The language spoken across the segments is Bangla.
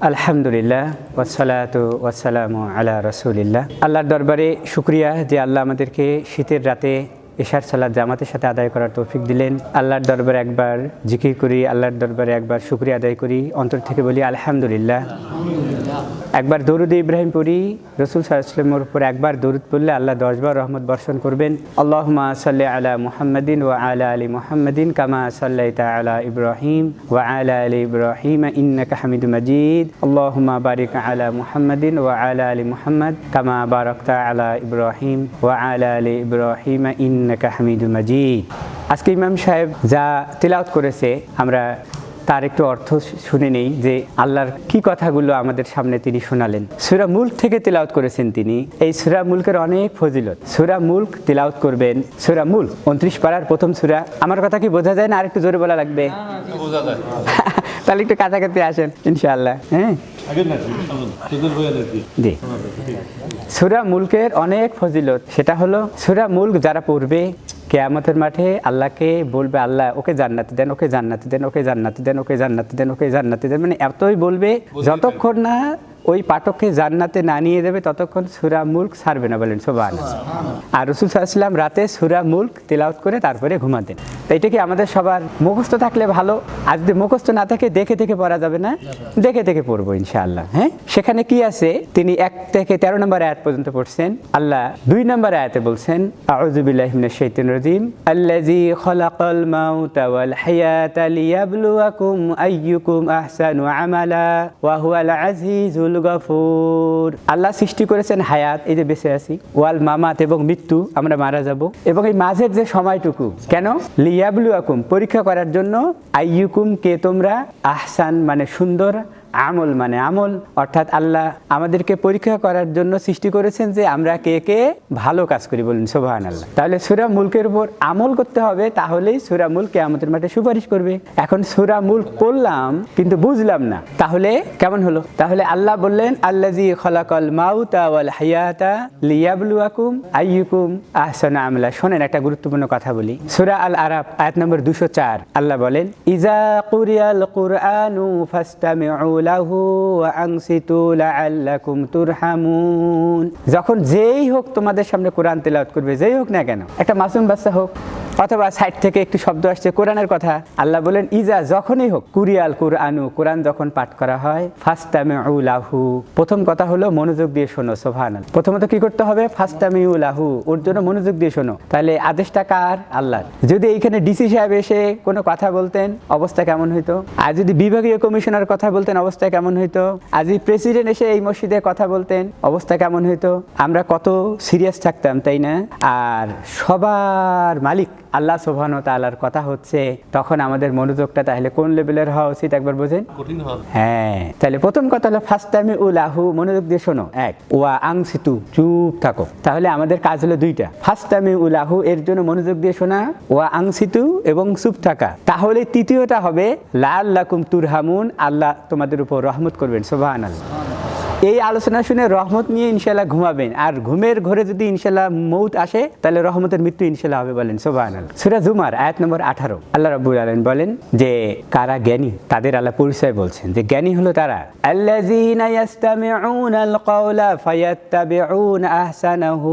আলহামদুলিল্লাহ ওয়াসসালাতু ওয়াসসালামু আলা রাসূলিল্লাহ। আল্লাহর দরবারে শুকরিয়া যে আল্লাহ আমাদেরকে শীতের রাতে এশার সালাত জামাতের সাথে আদায় করার তৌফিক দিলেন। আল্লাহর দরবারে একবার জিকির করি, আল্লাহর দরবারে একবার শুকরিয়া আদায় করি, অন্তর থেকে বলি আলহামদুলিল্লাহ। একবার দরুদ ইব্রাহিম পড়ি, রাসূল সাল্লাল্লাহু আলাইহি ওয়াসাল্লামের উপর একবার দরুদ পড়লে আল্লাহ 10 বার রহমত বর্ষণ করবেন। আল্লাহুম্মা সাল্লি আলা মুহাম্মাদিন ওয়া আলা আলি মুহাম্মাদিন কামা সাল্লাইতা আলা ইব্রাহিম ওয়া আলা আলি ইব্রাহিম ইন্নাকা হামিদুম মাজিদ। আল্লাহুম্মা বারিক আলা মুহাম্মাদিন ওয়া আলা আলি মুহাম্মাদ কামা বারাকতা আলা ইব্রাহিম ওয়া আলা আলি ইব্রাহিম ইন্নাকা হামিদুম মাজিদ। আজকে ইমাম সাহেব যা তিলাওয়াত করেছে আমরা তার একটু অর্থ শুনে নেই যে আল্লাহর কি কথাগুলো আমাদের সামনে তিনি শোনালেন। সূরা মুলক থেকে তিলাওয়াত করেছেন তিনি। এই সূরা মুলকের অনেক ফজিলত। সূরা মুলক তিলাওয়াত করবেন। সূরা মুলক 29 পারার প্রথম সূরা। আমার কথা কি বোঝা যায় না? আর একটু জোরে বলা লাগবে? বোঝা যায়। তাহলে একটু কাছাকাছি আসেন ইনশাআল্লাহ। হ্যাঁ, জি। সূরা মুলকের অনেক ফজিলত। সেটা হলো সূরা মুলক যারা পড়বে কিয়ামতের মাঠে আল্লাহকে বলবে, আল্লাহ ওকে জান্নাত দেন, ওকে জান্নাত দেন, ওকে জান্নাত দেন, ওকে জান্নাত দেন, ওকে জান্নাত দেন। মানে এতই বলবে যতক্ষণ না ওই পাঠককে জান্নাতে না নিয়ে যাবে ততক্ষণ সূরা মুলক ছাড়বে না। বলেন সুবহানাল্লাহ। আর রাসূল সাল্লাল্লাহু আলাইহি ওয়াসাল্লাম রাতে সূরা মুলক তিলাওয়াত করে তারপরে ঘুমাতেন। তো এটা কি আমাদের সবার মুখস্থ থাকলে ভালো। আর যদি মুখস্থ না থাকে দেখে দেখে পড়া যাবে না, দেখে দেখে পড়বো ইনশাআল্লাহ। হ্যাঁ, সেখানে কি আছে তিনি 1 থেকে 13 নম্বর আয়াত পর্যন্ত পড়ছেন। আল্লাহ 2 নম্বর আয়াতে বলছেন আউযু বিল্লাহি মিনাশ শাইতানির রাজিম আল্লাযী খালাকাল মাউতা ওয়াল হায়াতা লিয়াবলুয়াকুম আইয়ুকুম আহসানু আমালা ওয়া হুয়াল আজিজুল গফুর। আল্লাহ সৃষ্টি করেছেন হায়াত, এই যে বেঁচে আছি, ওয়াল মামাত এবং মৃত্যু, আমরা মারা যাব, এবং এই মাঝের যে সময়টুকু কেন লিয়াবলুয়াকুম পরীক্ষা করার জন্য, আইয়ুকুম কে তোমরা, আহসান মানে সুন্দর, আমল মানে আমল, অর্থাৎ আল্লাহ আমাদেরকে পরীক্ষা করার জন্য সৃষ্টি করেছেন যে আমরা কে কে ভালো কাজ করি। বলুন সুবহানাল্লাহ। তাহলে সূরা মুলকের উপর আমল করতে হবে, তাহলেই সূরা মুলক কিয়ামতের মাঠে সুপারিশ করবে। এখন সূরা মুলক পড়লাম কিন্তু বুঝলাম না, তাহলে কেমন হলো? তাহলে আল্লাহ বললেন আল্লাযী খালাকাল মাউতা ওয়াল হায়াতা লিয়াবলুয়াকুম আইয়ুকুম আহসানু আমালা। শোনেন, একটা গুরুত্বপূর্ণ কথা বলি। সূরা আল আরাফ আয়াত নম্বর 204 আল্লাহ বলেন ইযা কুরিয়াল কুরআনু ফাসতামিউ লাহু ওয়া আনসিতু লাআল্লাকুম তুরহামুন। যখন যেই হোক তোমাদের সামনে কোরআন তেলাওয়াত করবে, যেই হোক না কেন, একটা মাসুম বাচ্চা হোক অথবা সাইড থেকে একটু শব্দ আসছে কোরআনের কথা, আল্লাহ বলেন ইজা যখনই হোক কুরিয়াল কুরআনু, কোরআন যখন পাঠ করা হয়, ফাসতামিউ লাহু, প্রথম কথা হলো মনোযোগ দিয়ে শোনো। সুবহানাল্লাহ। প্রথমত কি করতে হবে? ফাসতামিউ লাহু, ওর জন্য মনোযোগ দিয়ে শোনো। তাহলে আদেশটা কার? আল্লাহ। যদি এইখানে ডিসি সাহেব এসে কোনো কথা বলতেন অবস্থা কেমন হইতো? আর যদি বিভাগীয় কমিশনার কথা বলতেন অবস্থা কেমন হইতো? আর যদি প্রেসিডেন্ট এসে এই মসজিদে কথা বলতেন অবস্থা কেমন হইতো? আমরা কত সিরিয়াস থাকতাম, তাই না? আর সবার মালিক আল্লাহ সুবহানাহু ওয়া তাআলার কথা হচ্ছে, তখন আমাদের মনোযোগটা তাহলে কোন লেভেলের হওয়া উচিত একবার বোঝেন? কঠিন হবে। হ্যাঁ, তাহলে প্রথম কথা হলো ফাসতামিউ লাহু, মনোযোগ দিয়ে শোনো। এক, ওয়া আনসিতু, চুপ থাকো। তাহলে আমাদের কাজ হলো দুইটা, ফাসতামিউ লাহু এর জন্য মনোযোগ দিয়ে শোনা, ওয়া আনসিতু এবং চুপ থাকা। তাহলে তৃতীয়টা হবে লাআল্লাকুম তুরহামুন, আল্লাহ তোমাদের উপর রহমত করবেন। সুবহানাল্লাহ। এই আলোচনা শুনে রহমত নিয়ে ইনশাআল্লাহ ঘুমাবেন। আর ঘুমের ঘরে যদি ইনশাআল্লাহ মউত আসে তাহলে রহমতের মৃত্যু ইনশাআল্লাহ হবে। বলেন সুবহানাল্লাহ। সূরা জুমার আয়াত নম্বর 18 আল্লাহ রাব্বুল আলামিন বলেন যে কারা জ্ঞানী, তাদের আল্লাহ পরিচয় বলছেন যে জ্ঞানী হলো তারা আল্লাযীনা ইয়াসতামিউনাল কাওলা ফায়াত্তাবিউনা আহসানাহু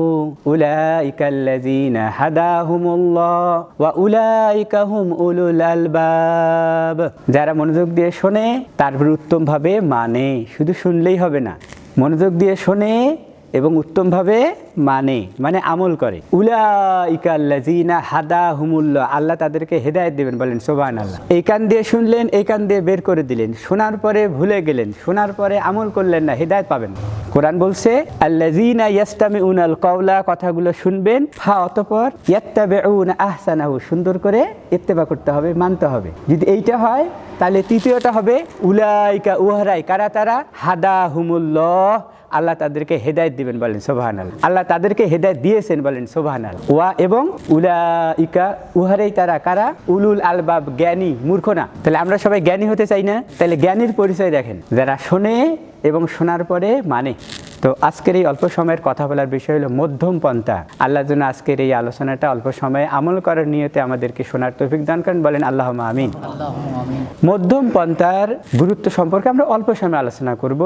উলাইকাল্লাযীনা হাদাহুমুল্লাহ ওয়া উলাইকা হুম উলুল আলবাব। যারা মনোযোগ দিয়ে শোনে তারপর উত্তমভাবে মানে, শুধু শুনলেই হবে না, মনোযোগ দিয়ে শোনে এবং উত্তমভাবে মানে আমল করে। উলাইকা আল্লাযীনা হাদাহুমুল্লাহ, আল্লাহ তাদেরকে হেদায়েত দিবেন। বলেন সুবহানাল্লাহ। এই কান দিয়ে শুনলেন, এই কান দিয়ে বের করে দিলেন, শোনার পরে ভুলে গেলেন, শোনার পরে আমল করলেন না, হেদায়েত পাবেন। কোরআন বলছে আল্লাযীনা ইয়াসতামিউনাল কাওলা, কথাগুলো শুনবেন, অতঃপর ইয়াত্তাবিউনা আহসানাহু, সুন্দর করে ইত্তেবা করতে হবে, মানতে হবে। যদি এইটা হয় তাহলে তৃতীয়টা হবে উলাইকা, উহারাই, কারা তারা, হাদাহুমুল্লাহ, আল্লাহ তাদেরকে হেদায়েত দিবেন। বলেন সুবহানাল্লাহ। আল্লাহ তাদেরকে হেদায়েত দিয়েছেন। বলেন সুবহানাল্লাহ। ওয়া এবং উলাইকা, উহারাই তারা, কারা, উলুল আলবাব, জ্ঞানী, মূর্খ না। তাহলে আমরা সবাই জ্ঞানী হতে চাই না? তাহলে জ্ঞানীর পরিচয় দেখেন, যারা শোনে এবং শোনার পরে মানে। তো আজকের এই অল্প সময়ের কথা বলার বিষয় হলো মধ্যম পন্থা। আল্লাহর জন্য আজকের এই আলোচনাটা অল্প সময়ে আমল করার নিয়তে আমাদেরকে শোনার তৌফিক দান করেন, বলেন আল্লাহুম্মা আমিন। মধ্যম পন্থার গুরুত্ব সম্পর্কে আমরা অল্প সময় আলোচনা করব।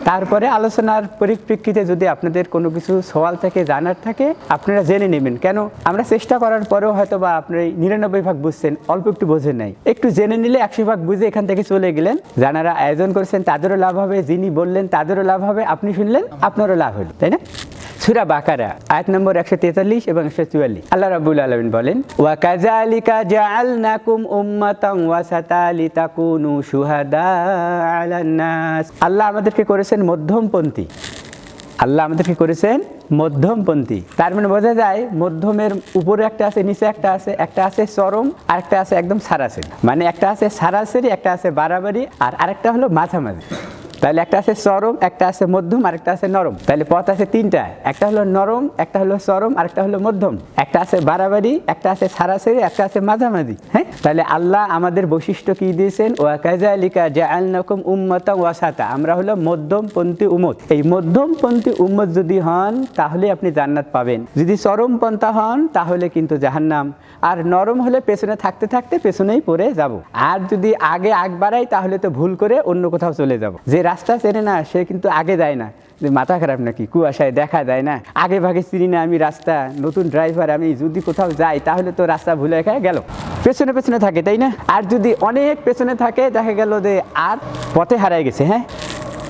তারপরে আলোচনার পরিপ্রেক্ষিতে যদি আপনাদের কোনো কিছু সওয়াল থেকে জানার থাকে আপনারা জেনে নেবেন। কেন আমরা চেষ্টা করার পরেও হয়তো বা আপনি 99 ভাগ বুঝছেন, অল্প একটু বোঝেন নাই, একটু জেনে নিলে 100 ভাগ বুঝে এখান থেকে চলে গেলেন। যারা আয়োজন করেছেন তাদেরও লাভ হবে, যিনি বললেন তাদেরও লাভ হবে, আপনি শুনলেন আপনারও লাভ হলো, তাই না? সূরা বাকারা আয়াত নম্বর 143 এবং 144 আল্লাহ রাব্বুল আলামিন বলেন, ওয়া কাযালিকা জাআলনাকুম উম্মাতান ওয়াসাতা লিতাকুনু শুহাদা আলান নাস। আল্লাহ আমাদেরকে করেছেন মধ্যমপন্থী। আল্লাহ আমাদেরকে করেছেন মধ্যমপন্থী। তার মানে বোঝা যায় মধ্যমের উপরে একটা আছে, নিচে একটা আছে, একটা আছে চরম আর একটা আছে একদম সারাসারি। মানে একটা আছে সারাসারি, একটা আছে বাড়াবাড়ি, আর আরেকটা হলো মাঝামাঝি। তাহলে একটা আছে চরম, একটা আছে মধ্যম, আর একটা আছে নরম। তাহলে পথ আছে তিনটা, একটা হলো নরম, একটা হলো চরম, আর একটা হলো মধ্যম। একটা আছে বাড়াবাড়ি, একটা আছে সারাসারি, একটা আছে মাঝামাঝি। হ্যাঁ, তাহলে আল্লাহ আমাদের বৈশিষ্ট্য কি দিয়েছেন? ওয়া কাযালিকা জাআলনাকুম উম্মাতান ওয়াসাতা। আমরা হলো মধ্যমপন্থী উম্মত। এই মধ্যমপন্থী উম্মত যদি হন তাহলে আপনি জান্নাত পাবেন। যদি চরমপন্থা হন তাহলে কিন্তু জাহান্নাম। আর নরম হলে পেছনে থাকতে থাকতে পেছনেই পড়ে যাব। আর যদি আগে আগ বাড়াই তাহলে তো ভুল করে অন্য কোথাও চলে যাব। যে রাস্তা চেনে না সে কিন্তু আগে যায় না। যে মাথা খারাপ নাকি, কুয়াশায় দেখা যায় না, আগে ভাগে চিনি না আমি রাস্তা, নতুন ড্রাইভার আমি, যদি কোথাও যাই তাহলে তো রাস্তা ভুলে গেল, পেছনে পেছনে থাকে, তাই না? আর যদি অনেক পেছনে থাকে দেখা গেল যে আর পথে হারায় গেছে। হ্যাঁ,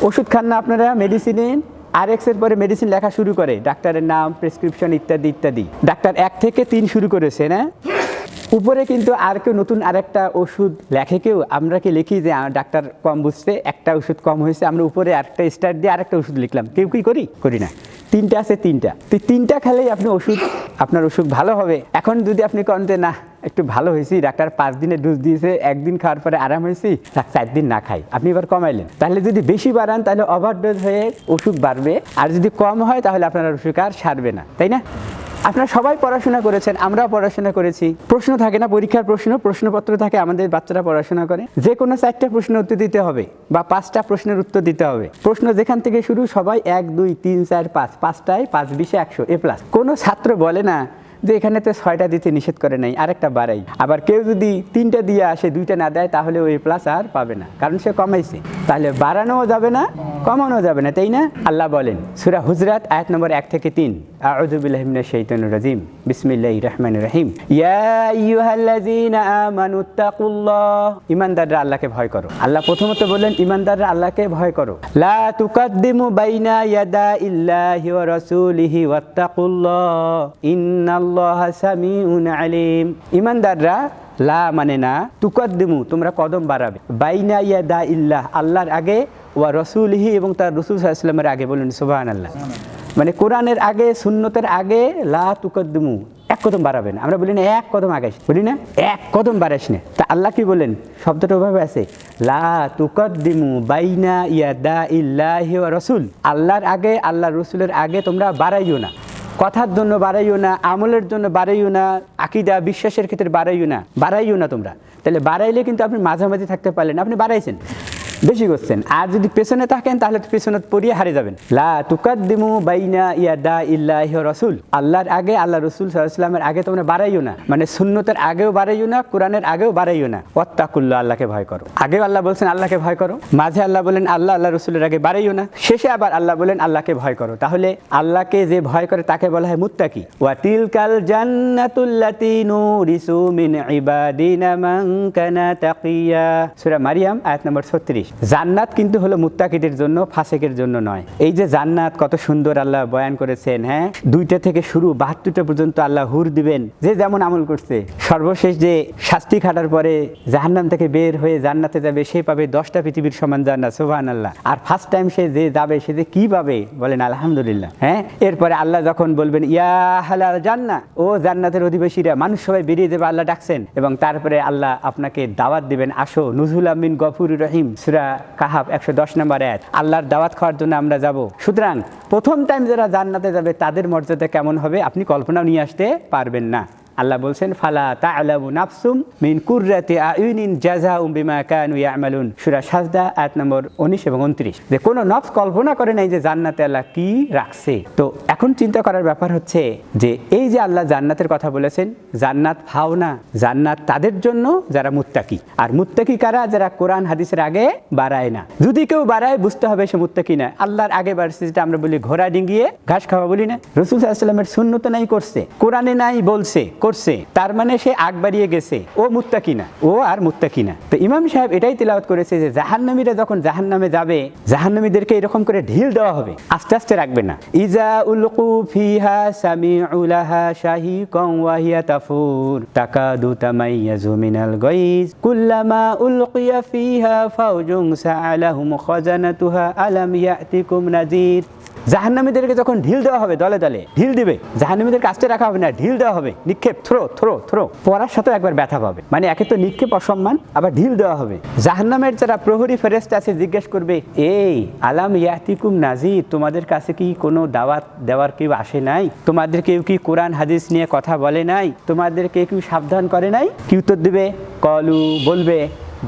ওষুধ খান না আপনারা, মেডিসিনে RX এর পরে মেডিসিন লেখা শুরু করে, ডাক্তারের নাম, প্রেসক্রিপশন ইত্যাদি ইত্যাদি। ডাক্তার 1 থেকে 3 শুরু করেছে না, উপরে কিন্তু আর কেউ নতুন আরেকটা ওষুধ লেখে। কেউ আমরা কি লিখি যে ডাক্তার কম বুঝছে, একটা ওষুধ কম হয়েছে, আমরা উপরে আরেকটা স্টার দিয়ে আরেকটা ওষুধ লিখলাম। কেউ কি করি না। 3টা আছে, 3টা, তো 3টা খেলেই আপনি আপনার ওষুধ ভালো হবে। এখন যদি আপনি কন যে না একটু ভালো হয়েছি, ডাক্তার 5 দিনের ডোজ দিয়েছে, 1 দিন খাওয়ার পরে আরাম হয়েছি, 4 দিন না খাই, আপনি এবার কমাইলেন। তাহলে যদি বেশি বাড়ান তাহলে ওভারডোজ হয়ে ওষুধ বাড়বে, আর যদি কম হয় তাহলে আপনার ওষুধ আর সারবে না, তাই না? আপনারা সবাই পড়াশোনা করেছেন, আমরাও পড়াশোনা করেছি। প্রশ্ন থাকে না, পরীক্ষার প্রশ্নপত্র থাকে, আমাদের বাচ্চারা পড়াশোনা করে। যে কোনো 4টা প্রশ্নের উত্তর দিতে হবে বা 5টা প্রশ্নের উত্তর দিতে হবে। প্রশ্ন যেখান থেকে শুরু সবাই 1 2 3 4 5, 5টায় 5 20 100 A+। কোনো ছাত্র বলে না যে এখানে তো 6টা দিতে নিষেধ করে নাই, আরেকটা বাড়াই। আবার কেউ যদি 3টা দিয়ে আসে 2টা না দেয় তাহলে ওই A+ আর পাবে না, কারণ সে কমাইছে। তাহলে বাড়ানোও যাবে না, কমানো যাবে না, তাই না? আল্লাহ বলেন সূরা হুজরাত আয়াত নম্বর 1 থেকে 3, আউযু বিল্লাহি মিনাশ শাইতানির রাজিম, বিসমিল্লাহির রহমানির রহিম। ইয়া আইয়ুহাল্লাযীনা আমানুত্তাকুল্লাহ। ঈমানদাররা আল্লাহকে ভয় করো। আল্লাহ প্রথমত বললেন ঈমানদাররা আল্লাহকে ভয় করো। লা তুকাদ্দিমু বাইনা ইয়াদাইল্লাহি ওয়া রাসূলিহি ওয়াত্তাকুল্লাহ ইন্নাল্লাহা সামিউন আলিম। ঈমানদাররা লা মানে না, তুকাদ্দিমু তোমরা কদম বাড়াবে, বাইনা ইয়াদাইল্লাহ আল্লাহর আগে, ওয়া রাসূলিহি এবং তার রাসূল সাল্লাল্লাহু আলাইহি ওয়াসাল্লামের আগে, বলেন সুবহানাল্লাহ। মানে কোরআনের আগে, সুন্নতের আগে, লা তুকাদ্দিমু 1 কদম বাড়াবেন। আমরা বলি না 1 কদম আগাইস, বলি না 1 কদম বাড়াইস না। তা আল্লাহ কি বলেন? শব্দটা ওভাবে আছে, লা তুকাদ্দিমু বাইনা ইয়াদাইল্লাহি ওয়া রাসূল। আল্লাহর আগে, আল্লাহর রাসূলের আগে তোমরা বাড়াইও না। কথার জন্য বাড়াইও না, আমলের জন্য বাড়াইও না, আকীদা বিশ্বাসের ক্ষেত্রে বাড়াইও না তোমরা। তাহলে বাড়াইলে কিন্তু আপনি মাঝামাঝি থাকতে পারলেন, আপনি বাড়াইছেন, বেশি করছেন। আর যদি পেছনে থাকেন তাহলে পেছনে পড়িয়ে হারিয়ে যাবেন। লা তুকাদ্দিমু বাইনা ইয়াদাইল্লাহি ওয়া রাসূল। আল্লাহর আগে, আল্লাহ রাসূল সাল্লাল্লাহু আলাইহি ওয়াসাল্লামের আগে তোমরা বাড়াইও না, মানে সুন্নতের আগেও বাড়াইও না, কোরআনের আগেও বাড়াইও না। ওয়াত্তাকুল্লাহ আল্লাহকে ভয় করো। আগেও আল্লাহ বলছেন আল্লাহকে ভয় করো, মাঝে আল্লাহ বলেন আল্লাহ রাসূলের আগে বাড়াইও না, শেষে আবার আল্লাহ বলেন আল্লাহকে ভয় করো। তাহলে আল্লাহকে যে ভয় করে তাকে বলা হয় মুত্তাকি। ওয়া তিলকাল জান্নাতুল্লাতী নুরিসু মিন ইবাদিনা মান কানা তাকিয়া। সূরা মারিয়াম আয়াত নম্বর 36। জান্নাত কিন্তু হলো মুত্তাকিদের জন্য, ফাসিকের জন্য নয়। এই যে জান্নাত কত সুন্দর আল্লাহ বয়ান করেছেন। হ্যাঁ, 2টা থেকে শুরু 72টা পর্যন্ত আল্লাহ হুর দিবেন যে যেমন আমল করছে। সর্বশেষ যে শাস্তি খাটার পরে জাহান্নাম থেকে বের হয়ে জান্নাতে যাবে, সে পাবে 10টা পৃথিবীর সমান জান্নাত, সুবহানাল্লাহ। আর ফার্স্ট টাইম সে যে যাবে সে যে কি পাবে, বলেন আলহামদুলিল্লাহ। হ্যাঁ, এরপরে আল্লাহ যখন বলবেন ইয়া আহলাল জান্নাহ, ও জান্নাতের অধিবাসীরা, মানুষ সবাই বেরিয়ে যাবে, আল্লাহ ডাকছেন, এবং তারপরে আল্লাহ আপনাকে দাওয়াত দিবেন, আসো নুজুলাম মিন গফুরির রহিম। সূরা কাহাফ 110 নম্বর আয়াত। আল্লাহর দাওয়াত খাওয়ার জন্য আমরা যাব। সুতরাং প্রথম টাইম যারা জান্নাতে যাবে তাদের মর্যাদা কেমন হবে আপনি কল্পনাও নিয়ে আসতে পারবেন না। আল্লাহ বলছেন ফালা তা'লামু নাফসুম মিন কুররাতি আয়ুনিন জাযাউম বিমা কানু ইয়া'মালুন, সূরা সাজদা আয়াত নম্বর 19 এবং 29, যে কোনো নফস কল্পনা করে নাই যে জান্নাতে আল্লাহ কি রাখছে। তো এখন চিন্তা করার ব্যাপার হচ্ছে যে এই যে আল্লাহ জান্নাতের কথা বলেছেন, জান্নাত ফাও না, জান্নাত তাদের জন্য যারা মুত্তাকি। আর মুত্তাকি কারা? যারা কোরআন হাদিসের আগে বাড়ায় না। যদি কেউ বাড়ায় বুঝতে হবে সে মুত্তাকি না। আল্লাহর আগে বাড়ছে, যেটা আমরা বলি ঘোড়া ডিঙ্গিয়ে ঘাস খাওয়া বলি না, রাসূল সাল্লাল্লাহু আলাইহি ওয়াসাল্লামের সুন্নত নাই করছে, কোরআনে নাই বলছে করছে, তার মানে সে আগ বাড়িয়ে গেছে, ও মুত্তাকি না, ও আর মুত্তাকি না। তো ইমাম সাহেব এটাই তেলাওয়াত করেছে যে জাহান্নামীরা যখন জাহান্নামে যাবে, জাহান্নামীদেরকে এরকম করে ঢিল দেওয়া হবে, আস্তে আস্তে রাখবে না। ইজা উলকু ফিহা সামিউ লাহা শাহিকান ওয়া হিয়া তাফুর তাকাদু তামাইয়াজু মিনাল গায়জ কুল্লামা উলকিয়া ফিহা ফাওজুন সাআলাহুম খাজানাতুহা আলাম ইয়াতিকুম নাযীর। জাহান্নামীদেরকে যখন ঢিল দেওয়া হবে, দলে দলে ঢিল দিবে, জাহান্নামীদেরকে আস্তে রাখা হবে না, ঢিল দেওয়া হবে, নিক্ষেপ, থ্রো থ্রো থ্রো, পড়ার সাথে একবার ব্যথা পাবে, মানে একে তো নিক্ষেপ অসম্মান, আবার ঢিল দেওয়া হবে। জাহান্নামের যারা প্রহরী ফেরেশতা আছে জিজ্ঞেস করবে, এই আলাম ইয়াতিকুম নাযীর, তোমাদের কাছে কি কোনো দাওয়াত দেওয়ার কেউ আসে নাই? তোমাদের কেউ কি কোরআন হাদিস নিয়ে কথা বলে নাই? তোমাদের কেউ সাবধান করে নাই? কি উত্তর দিবে? কলু, বলবে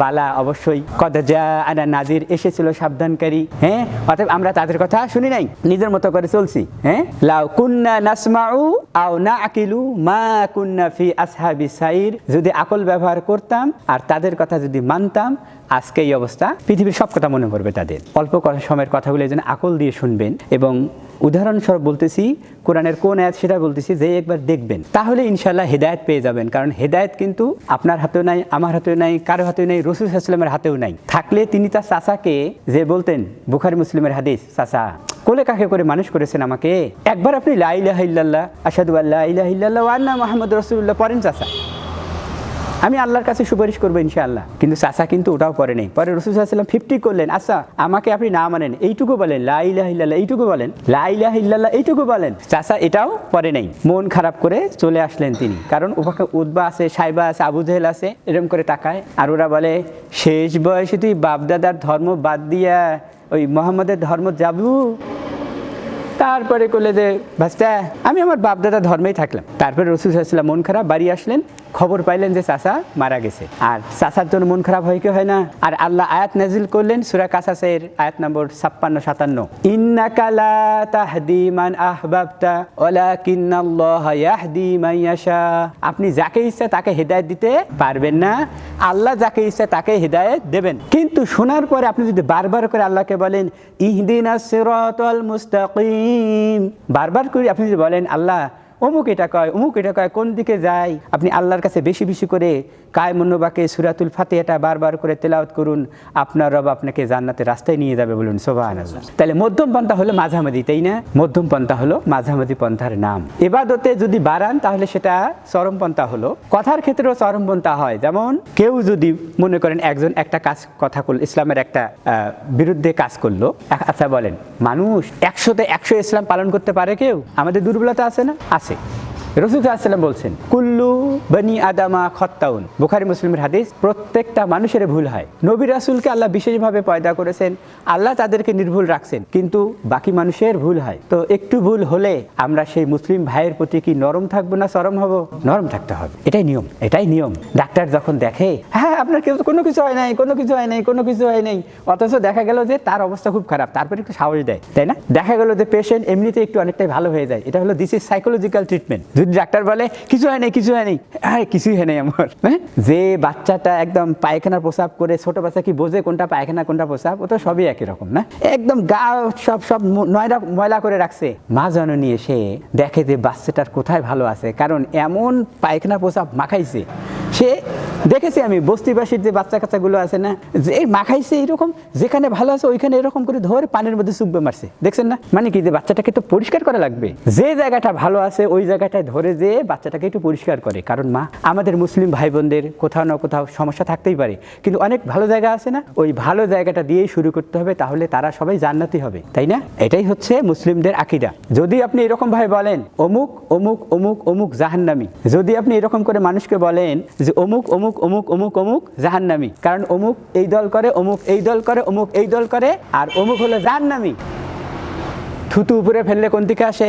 বালা, অবশ্যই, কদ জাআনা নাযীর, এসেছিল সাবধানকারী। হ্যাঁ, অতএব আমরা তাদের কথা শুনি নাই, নিজের মতো করে চলছি। হ্যাঁ, লাউ কুন্না নাসমাউ আও নাআকিলু মা কুন্না ফি আসহাবিস সাইর, যদি আকল ব্যবহার করতাম আর তাদের কথা যদি মানতাম, আজকে এই অবস্থা, পৃথিবীর সব কথা মনে পড়বে তাদের। অল্প সময়ের কথাগুলো যেন আকল দিয়ে শুনবেন। এবং উদাহরণস্বরূপ বলতেছি, কোরআনের কোন আয়াত সেটা বলতেছি, যে একবার দেখবেন তাহলে ইনশাআল্লাহ হেদায়েত পেয়ে যাবেন। কারণ হেদায়েত কিন্তু আপনার হাতেও নাই, আমার হাতেও নাই, কারো হাতেও নাই, রাসূল সাল্লাল্লাহু আলাইহি ওয়াসাল্লামের হাতেও নাই। থাকলে তিনি তার চাচাকে যে বলতেন, বুখারী মুসলিমের হাদিস, চাচা কোলে কাকে করে মানুষ করেছেন আমাকে, একবার আপনি লা ইলাহা ইল্লাল্লাহ আশহাদু আল্লা ইলাহা ইল্লাল্লাহ ওয়া আন্না মুহাম্মাদুর রাসূলুল্লাহ পড়েন চাচা, আমি আল্লাহর কাছে সুপারিশ করবো ইনশাআল্লাহ। কিন্তু চাচা কিন্তু ওটাও পরে নেই। পরে রাসূল সাল্লাল্লাহু আলাইহি ওয়াসাল্লাম 50 করলেন, আচ্ছা আমাকে আপনি না মানেন, এইটুকু বলেন লা ইলাহা ইল্লাল্লাহ, এইটুকু বলেন লা ইলাহা ইল্লাল্লাহ, এইটুকু বলেন। চাচা এটাও পরে নেই, মন খারাপ করে চলে আসলেন তিনি। কারণ ওখানে উতবা আছে, সাইবা আছে, আবু জেহেল আছে, এরকম করে তাকায়। আর ওরা বলে, শেষ বয়সে তুই বাপদাদার ধর্ম বাদ দিয়া ওই মোহাম্মদের ধর্ম যাবু? তারপরে করলে যে ভাস্তা আমি আমার বাপদাদা ধর্মেই থাকলাম। তারপরে রাসূল সাল্লাল্লাহু আলাইহি ওয়াসাল্লাম মন খারাপ, বাড়ি আসলেন, খবর পাইলেন যে চাচা মারা গেছে। আর চাচার জন্য মন খারাপ হয় কি হয় না? আর আল্লাহ আয়াত নাজিল করলেন সূরা কাসাসের আয়াত নম্বর 56-57, ইন্নাকা লা তাহদি মান আহবাবতা ওয়ালাকিন্নাল্লাহা ইয়াহদি মান ইয়াশা, আপনি যাকে ইচ্ছা তাকে হেদায়েত দিতে পারবেন না, আল্লাহ যাকে ইচ্ছা তাকে হেদায়েত দেবেন। কিন্তু শোনার পরে আপনি যদি বারবার করে আল্লাহকে বলেন ইহদিনাস সিরাতাল মুস্তাকিম, বারবার করে আপনি যদি বলেন আল্লাহ অমুক এটা কয়, অমুক এটা কয়, কোন দিকে যায়, আপনি আল্লাহর কাছে বেশি বেশি করে কায়মুন্নবাকে সূরাতুল ফাতিহাটা বারবার করে তেলাওয়াত করুন, আপনার রব আপনাকে জান্নাতের রাস্তায় নিয়ে যাবে, বলুন সুবহানাল্লাহ। তাহলে মধ্যম পন্থা হলো মাঝামাঝি, তাই না? মধ্যম পন্থা হলো মাঝামাঝি পন্থার নাম। ইবাদতে যদি বাড়ান তাহলে সেটা চরম পন্থা হলো। কথার ক্ষেত্রেও চরম পন্থা হয়। যেমন কেউ যদি মনে করেন একজন একটা কাজ কথা করলো, ইসলামের একটা বিরুদ্ধে কাজ করলো, আচ্ছা বলেন মানুষ 100তে 100 ইসলাম পালন করতে পারে কেউ? আমাদের দুর্বলতা আছে না? আছে। রাসূল সাল্লাল্লাহু আলাইহি ওয়াসাল্লাম বলছেন কুল্লু বনি আদামা খাত্তাউন, বুখারী মুসলিমের হাদিস, প্রত্যেকটা মানুষের ভুল হয়। নবী রাসূলকে আল্লাহ বিশেষভাবে পয়দা করেছেন, আল্লাহ তাদেরকে নির্ভুল রাখছেন, কিন্তু বাকি মানুষের ভুল হয়। তো একটু ভুল হলে আমরা সেই মুসলিম ভাইয়ের প্রতি কি নরম থাকবো না চরম হব? নরম থাকতে হবে, এটাই নিয়ম, এটাই নিয়ম। ডাক্তার যখন দেখে হ্যাঁ আপনার কোনো কিছু হয় নাই, কোনো কিছু হয় নাই, কোনো কিছু হয় নাই, অথচ দেখা গেল যে তার অবস্থা খুব খারাপ, তারপরে একটু সাহস দেয়, তাই না? দেখা গেল যে পেশেন্ট এমনিতে একটু অনেকটাই ভালো হয়ে যায়, এটা হলো দিস ইজ সাইকোলজিক্যাল ট্রিটমেন্ট। যদি ডাক্তার বলে কিছু হয় নাই, কিছু হয় নাই, হ্যাঁ কিছুই হয় নাই আমার, হ্যাঁ, যে বাচ্চাটা একদম পায়খানা প্রসাব করে, ছোট বাচ্চা কি বোঝে কোনটা পায়খানা কোনটা প্রসাব? ও তো সবই একই রকম না, একদম গা সব ময়লা করে রাখছে। মা জননী এসে দেখে যে বাচ্চাটার কোথায় ভালো আছে, কারণ এমন পায়খানা প্রসাব মাখাইছে। সে দেখেছি আমি বস্তিবাসীর যে বাচ্চা কাচ্চাগুলো আছে না, যে মাখাইছে এরকম, যেখানে ভালো আছে ওইখানে এরকম করে ধরে পানির মধ্যে চুপবে মারছে, দেখছেন না? মানে কি, যে বাচ্চাটাকে তো পরিষ্কার করা লাগবে, যে জায়গাটা ভালো আছে ওই জায়গাটায় ধরে যে বাচ্চাটাকে একটু পরিষ্কার করে। কারণ মা, আমাদের মুসলিম ভাই বোনদের কোথাও না কোথাও সমস্যা থাকতেই পারে, কিন্তু অনেক ভালো জায়গা আছে না, ওই ভালো জায়গাটা দিয়েই শুরু করতে হবে, তাহলে তারা সবাই জান্নাতি হবে, তাই না? এটাই হচ্ছে মুসলিমদের আকীদা। যদি আপনি এরকম ভাই বলেন অমুক অমুক অমুক অমুক জাহান্নামী, যদি আপনি এরকম করে মানুষকে বলেন যে অমুক অমুক অমুক অমুক অমুক জাহান্নামী, কারণ অমুক এই দল করে, অমুক এই দল করে, অমুক এই দল করে, আর অমুক হলো জাহান্নামী, থুতু উপরে ফেললে কোন দিকে আসে?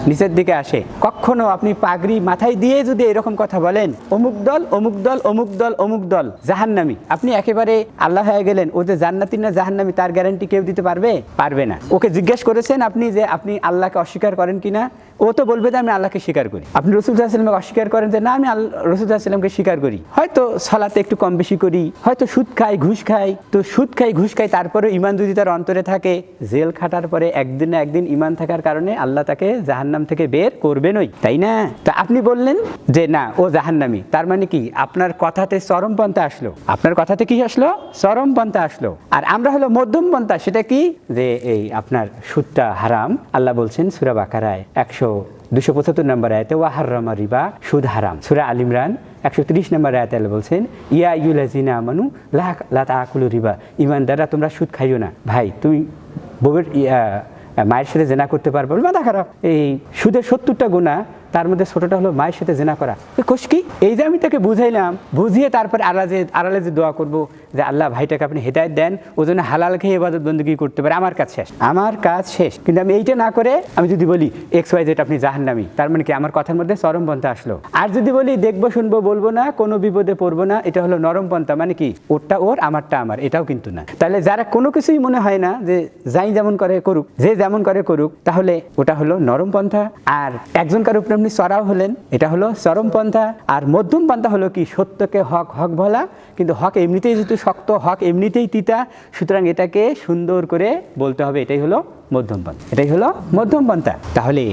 নিচের দিকে আসে। কখনো আপনি পাগড়ি মাথায় দিয়ে যদি এরকম কথা বলেন, অমুক দল অমুক দল অমুক দল অমুক দল জাহান্নামী, আপনি একেবারে আল্লাহ হয়ে গেলেন। ও যে জান্নাতি না জাহান্নামী তার গ্যারান্টি কেউ দিতে পারবে? পারবে না। ওকে জিজ্ঞেস করেছেন আপনি যে আপনি আল্লাহকে অস্বীকার করেন কিনা, ও তো বলবে যে আমি আল্লাহকে স্বীকার করি। আপনি রাসূল সাল্লাল্লাহু আলাইহি ওয়াসাল্লামকে অস্বীকার করেন যে না আমি রাসূল সাল্লাল্লাহু আলাইহি ওয়াসাল্লামকে স্বীকার করি, হয়তো সালাতে একটু কম বেশি করি, হয়তো সুদ খাই ঘুষ খাই, তো সুদ খাই ঘুষ খাই তারপরে ইমান যদি তার অন্তরে থাকে, জেল খাটার পরে একদিন না একদিন ইমান থাকার কারণে আল্লাহ তাকে জাহান্নাম থেকে বের করবেনই, তাই না? তা আপনি বললেন যে না ও জাহান্নামী, তার মানে কি আপনার কথাতে চরমপন্থা আসলো, আপনার কথাতে কি আসলো? চরমপন্থা আসলো। আর আমরা হলো মধ্যমপন্থা, সেটা কি? যে এই আপনার সুদটা হারাম। আল্লাহ বলছেন সূরা বাকারায় 275 নম্বর আয়াতে ওয়া হাররামা রিবা, সুদ হারাম। সূরা আল ইমরান 130 নম্বর আয়াতে আল্লাহ বলছেন ইয়া আইয়ুহাল্লাযিনা আমানু লা তাকুলু রিবা, ঈমানদাররা তোমরা সুদ খাইও না। ভাই তুমি বউয়ের মায়ের সাথে জেনা করতে পারবে? মাথা খারাপ। এই সুদের 70টা গুনাহ, তার মধ্যে ছোটটা হলো মায়ের সাথে জেনা করা। কোষ কি? এই যে আমি তাকে বুঝাইলাম, বুঝিয়ে তারপরে আড়ালে যে দোয়া করবো যে আল্লাহ ভাইটাকে আপনি হেদায়েত দেন, ও জন্য হালাল খেয়ে ইবাদত বন্দেগী করতে পারে, আমার কাজ শেষ, আমার কাজ শেষ। কিন্তু আমি এইটা না করে আমি যদি বলি XYZ আপনি জাহান্নামী, তার মানে কি আমার কথার মধ্যে চরমপন্থা আসলো। আর যদি বলি দেখবো শুনবো বলবো না, কোনো বিপদে পড়বো না, এটা হলো নরমপন্থা। মানে কি ওরটা ওর আমারটা আমার, এটাও কিন্তু না। তাহলে যারা কোনো কিছুই মনে হয় না যে যাই যেমন করে করুক, যে যেমন করে করুক, তাহলে ওটা হলো নরমপন্থা। আর একজনকার উপরে আপনি চড়াও হলেন, এটা হলো চরমপন্থা। আর মধ্যমপন্থা হলো কি সত্যকে হক হক বলা, কিন্তু হক এমনিতেই যেহেতু শক্ত, হক এমনিতেই তিতা, সুতরাং এটাকে সুন্দর করে বলতে হবে। এটাই হলো মধ্যমপন্থা, এটাই হলো মধ্যমপন্থা। তাহলে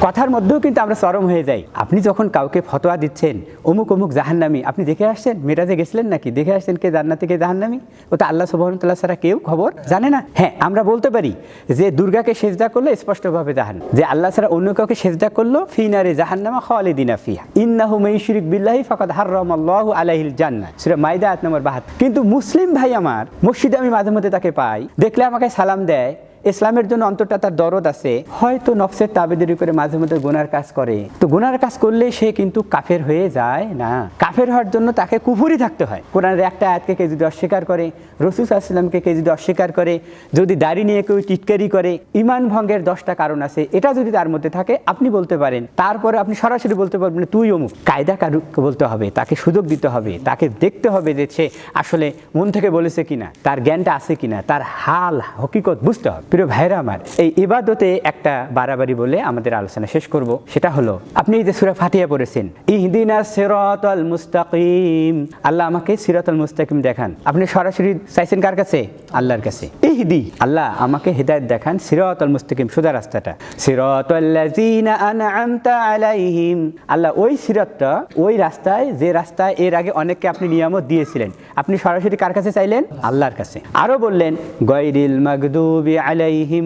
কথার মধ্যেও কিন্তু আমরা চরম হয়ে যাই। আপনি যখন কাউকে ফতোয়া দিচ্ছেন অমুক অমুক জাহান্নামী, আপনি দেখে আসছেন? মেরাজে গেছিলেন নাকি? দেখে আসছেন কে জান্নাতি কে জাহান্নামী? ও তো আল্লাহ সুবহানাহু ওয়া তাআলা ছাড়া কেউ খবর জানে না। হ্যাঁ, আমরা বলতে পারি যে দুর্গাকে সেজদা করলে স্পষ্টভাবে জাহান্নাম, যে আল্লাহ ছাড়া অন্য কাউকে সেজদা করলো ফি নারি জাহান্নামা খালিদিনা ফিহা ইন্নাহু মান ইউশরিক বিল্লাহি ফাকাদ হারামাল্লাহু আলাইহিল জান্নাহ, সূরা মাইদা আয়াত নম্বর 72। কিন্তু মুসলিম ভাই আমার মসজিদে আমি মাঝে মধ্যে তাকে পাই, দেখলে আমাকে সালাম দেয়, ইসলামের জন্য অন্তরটা তার দরদ আছে, হয়তো নফসের তাবেদারি করে মাঝে মধ্যে গুনার কাজ করে। তো গুনার কাজ করলে সে কিন্তু কাফের হয়ে যায় না। কাফের হওয়ার জন্য তাকে কুফরি থাকতে হয়। কোরআনের একটা আয়াতকে কে যদি অস্বীকার করে, রাসূল সাল্লাল্লাহু আলাইহি ওয়াসাল্লামকে কে যদি অস্বীকার করে, যদি দাড়ি নিয়ে কেউ টিটকারি করে, ঈমান ভঙ্গের 10টা কারণ আছে, এটা যদি তার মধ্যে থাকে আপনি বলতে পারেন। তারপরে আপনি সরাসরি বলতে পারবেন তুই অমুক। কায়দা কানুনকে বলতে হবে, তাকে সুযোগ দিতে হবে, তাকে দেখতে হবে যে সে আসলে মন থেকে বলেছে কিনা, তার জ্ঞানটা আছে কিনা, তার হাল হকিকত বুঝতে হবে। প্রিয় ভাইরা আমার, এই ইবাদতে একটা বাড়াবাড়ি বলে আমাদের আলোচনা শেষ করব। সেটা হলো আপনি এই যে সূরা ফাতিহা পড়েছেন, ইহদিনাস সিরাতাল মুস্তাকিম, আল্লাহ আমাকে সিরাতাল মুস্তাকিম দেখান। আপনি সরাসরি চাইছেন কার কাছে? আল্লাহর কাছে। ইহদি, আল্লাহ আমাকে হেদায়েত দেখান, সিরাতাল মুস্তাকিম সোজা রাস্তাটা, সিরাতাল্লাযিনা আনআমতা আলাইহিম, আল্লাহ ওই সিরাতটা, ওই রাস্তায় যে রাস্তায় এর আগে অনেককে আপনি নিয়ামত দিয়েছিলেন। আপনি সরাসরি কার কাছে চাইলেন? আল্লাহর কাছে। আরো বললেন গায়রিল মাগদুবি আলাইহিম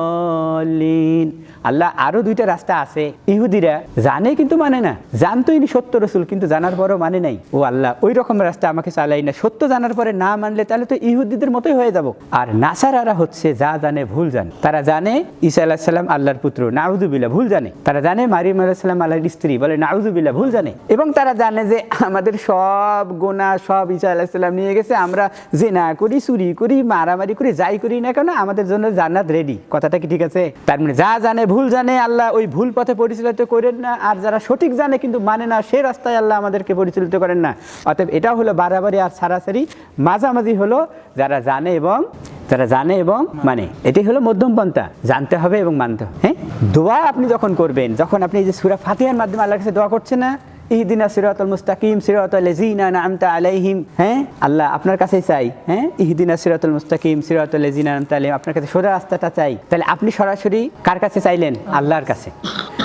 ওয়ালাদ-দাল্লিন, আল্লাহ আরো 2টা রাস্তা আছে। ইহুদিরা জানে কিন্তু মানে না, জানতো ইনি সত্য রাসূল, কিন্তু জানার পরও মানে নাই। ও আল্লাহ ওই রকম রাস্তা আমাকে চালাই না। সত্য জানার পরে না মানলে তাহলে তো ইহুদিদের মতোই হয়ে যাব। আর নাসারারা হচ্ছে যা জানে ভুল জানে। তারা জানে ঈসা আলাইহিস সালাম আল্লাহর পুত্র, নাউযুবিল্লাহ, ভুল জানে। তারা জানে মারিয়াম আলাইহিস সালাম আল্লাহর স্ত্রী, বলে নাউযুবিল্লাহ, ভুল জানে। এবং তারা জানে যে আমাদের সব গুনাহ সব ঈসা আলাইহিস সালাম নিয়ে গেছে, আমরা জিনা করি, চুরি করি, মারামারি করি, যাই করি না কেন আমাদের জন্য জান্নাত রেডি। কথাটা কি ঠিক আছে? তার মানে যা জানে ভুল জানে, আল্লাহ ওই ভুল পথে পরিচালিত করেন না। আর যারা সঠিক জানে কিন্তু মানে না, সেই রাস্তায় আল্লাহ আমাদেরকে পরিচালিত করেন না। অতএব এটা হলো বাড়াবাড়ি আর ছাড়াছাড়ি। মাঝামাঝি হলো যারা জানে এবং মানে, এটাই হলো মধ্যমপন্থা। জানতে হবে এবং মানতে হবে। হ্যাঁ, দোয়া আপনি যখন করবেন, যখন আপনি এই যে সূরা ফাতিহার মাধ্যমে আল্লাহর কাছে দোয়া করছেন না, ইহদিনাস সিরাতাল মুস্তাকিম সিরাতাল্লাযিনা আনআমতা আলাইহিম, হ্যাঁ আল্লাহ আপনার কাছেই চাই, হ্যাঁ ইহদিনাস সিরাতাল মুস্তাকিম সিরাতাল্লাযিনা আনআমতা আলাইহিম, আপনার কাছে সোজা রাস্তাটা চাই। তাহলে আপনি সরাসরি কার কাছে চাইলেন? আল্লাহর কাছে।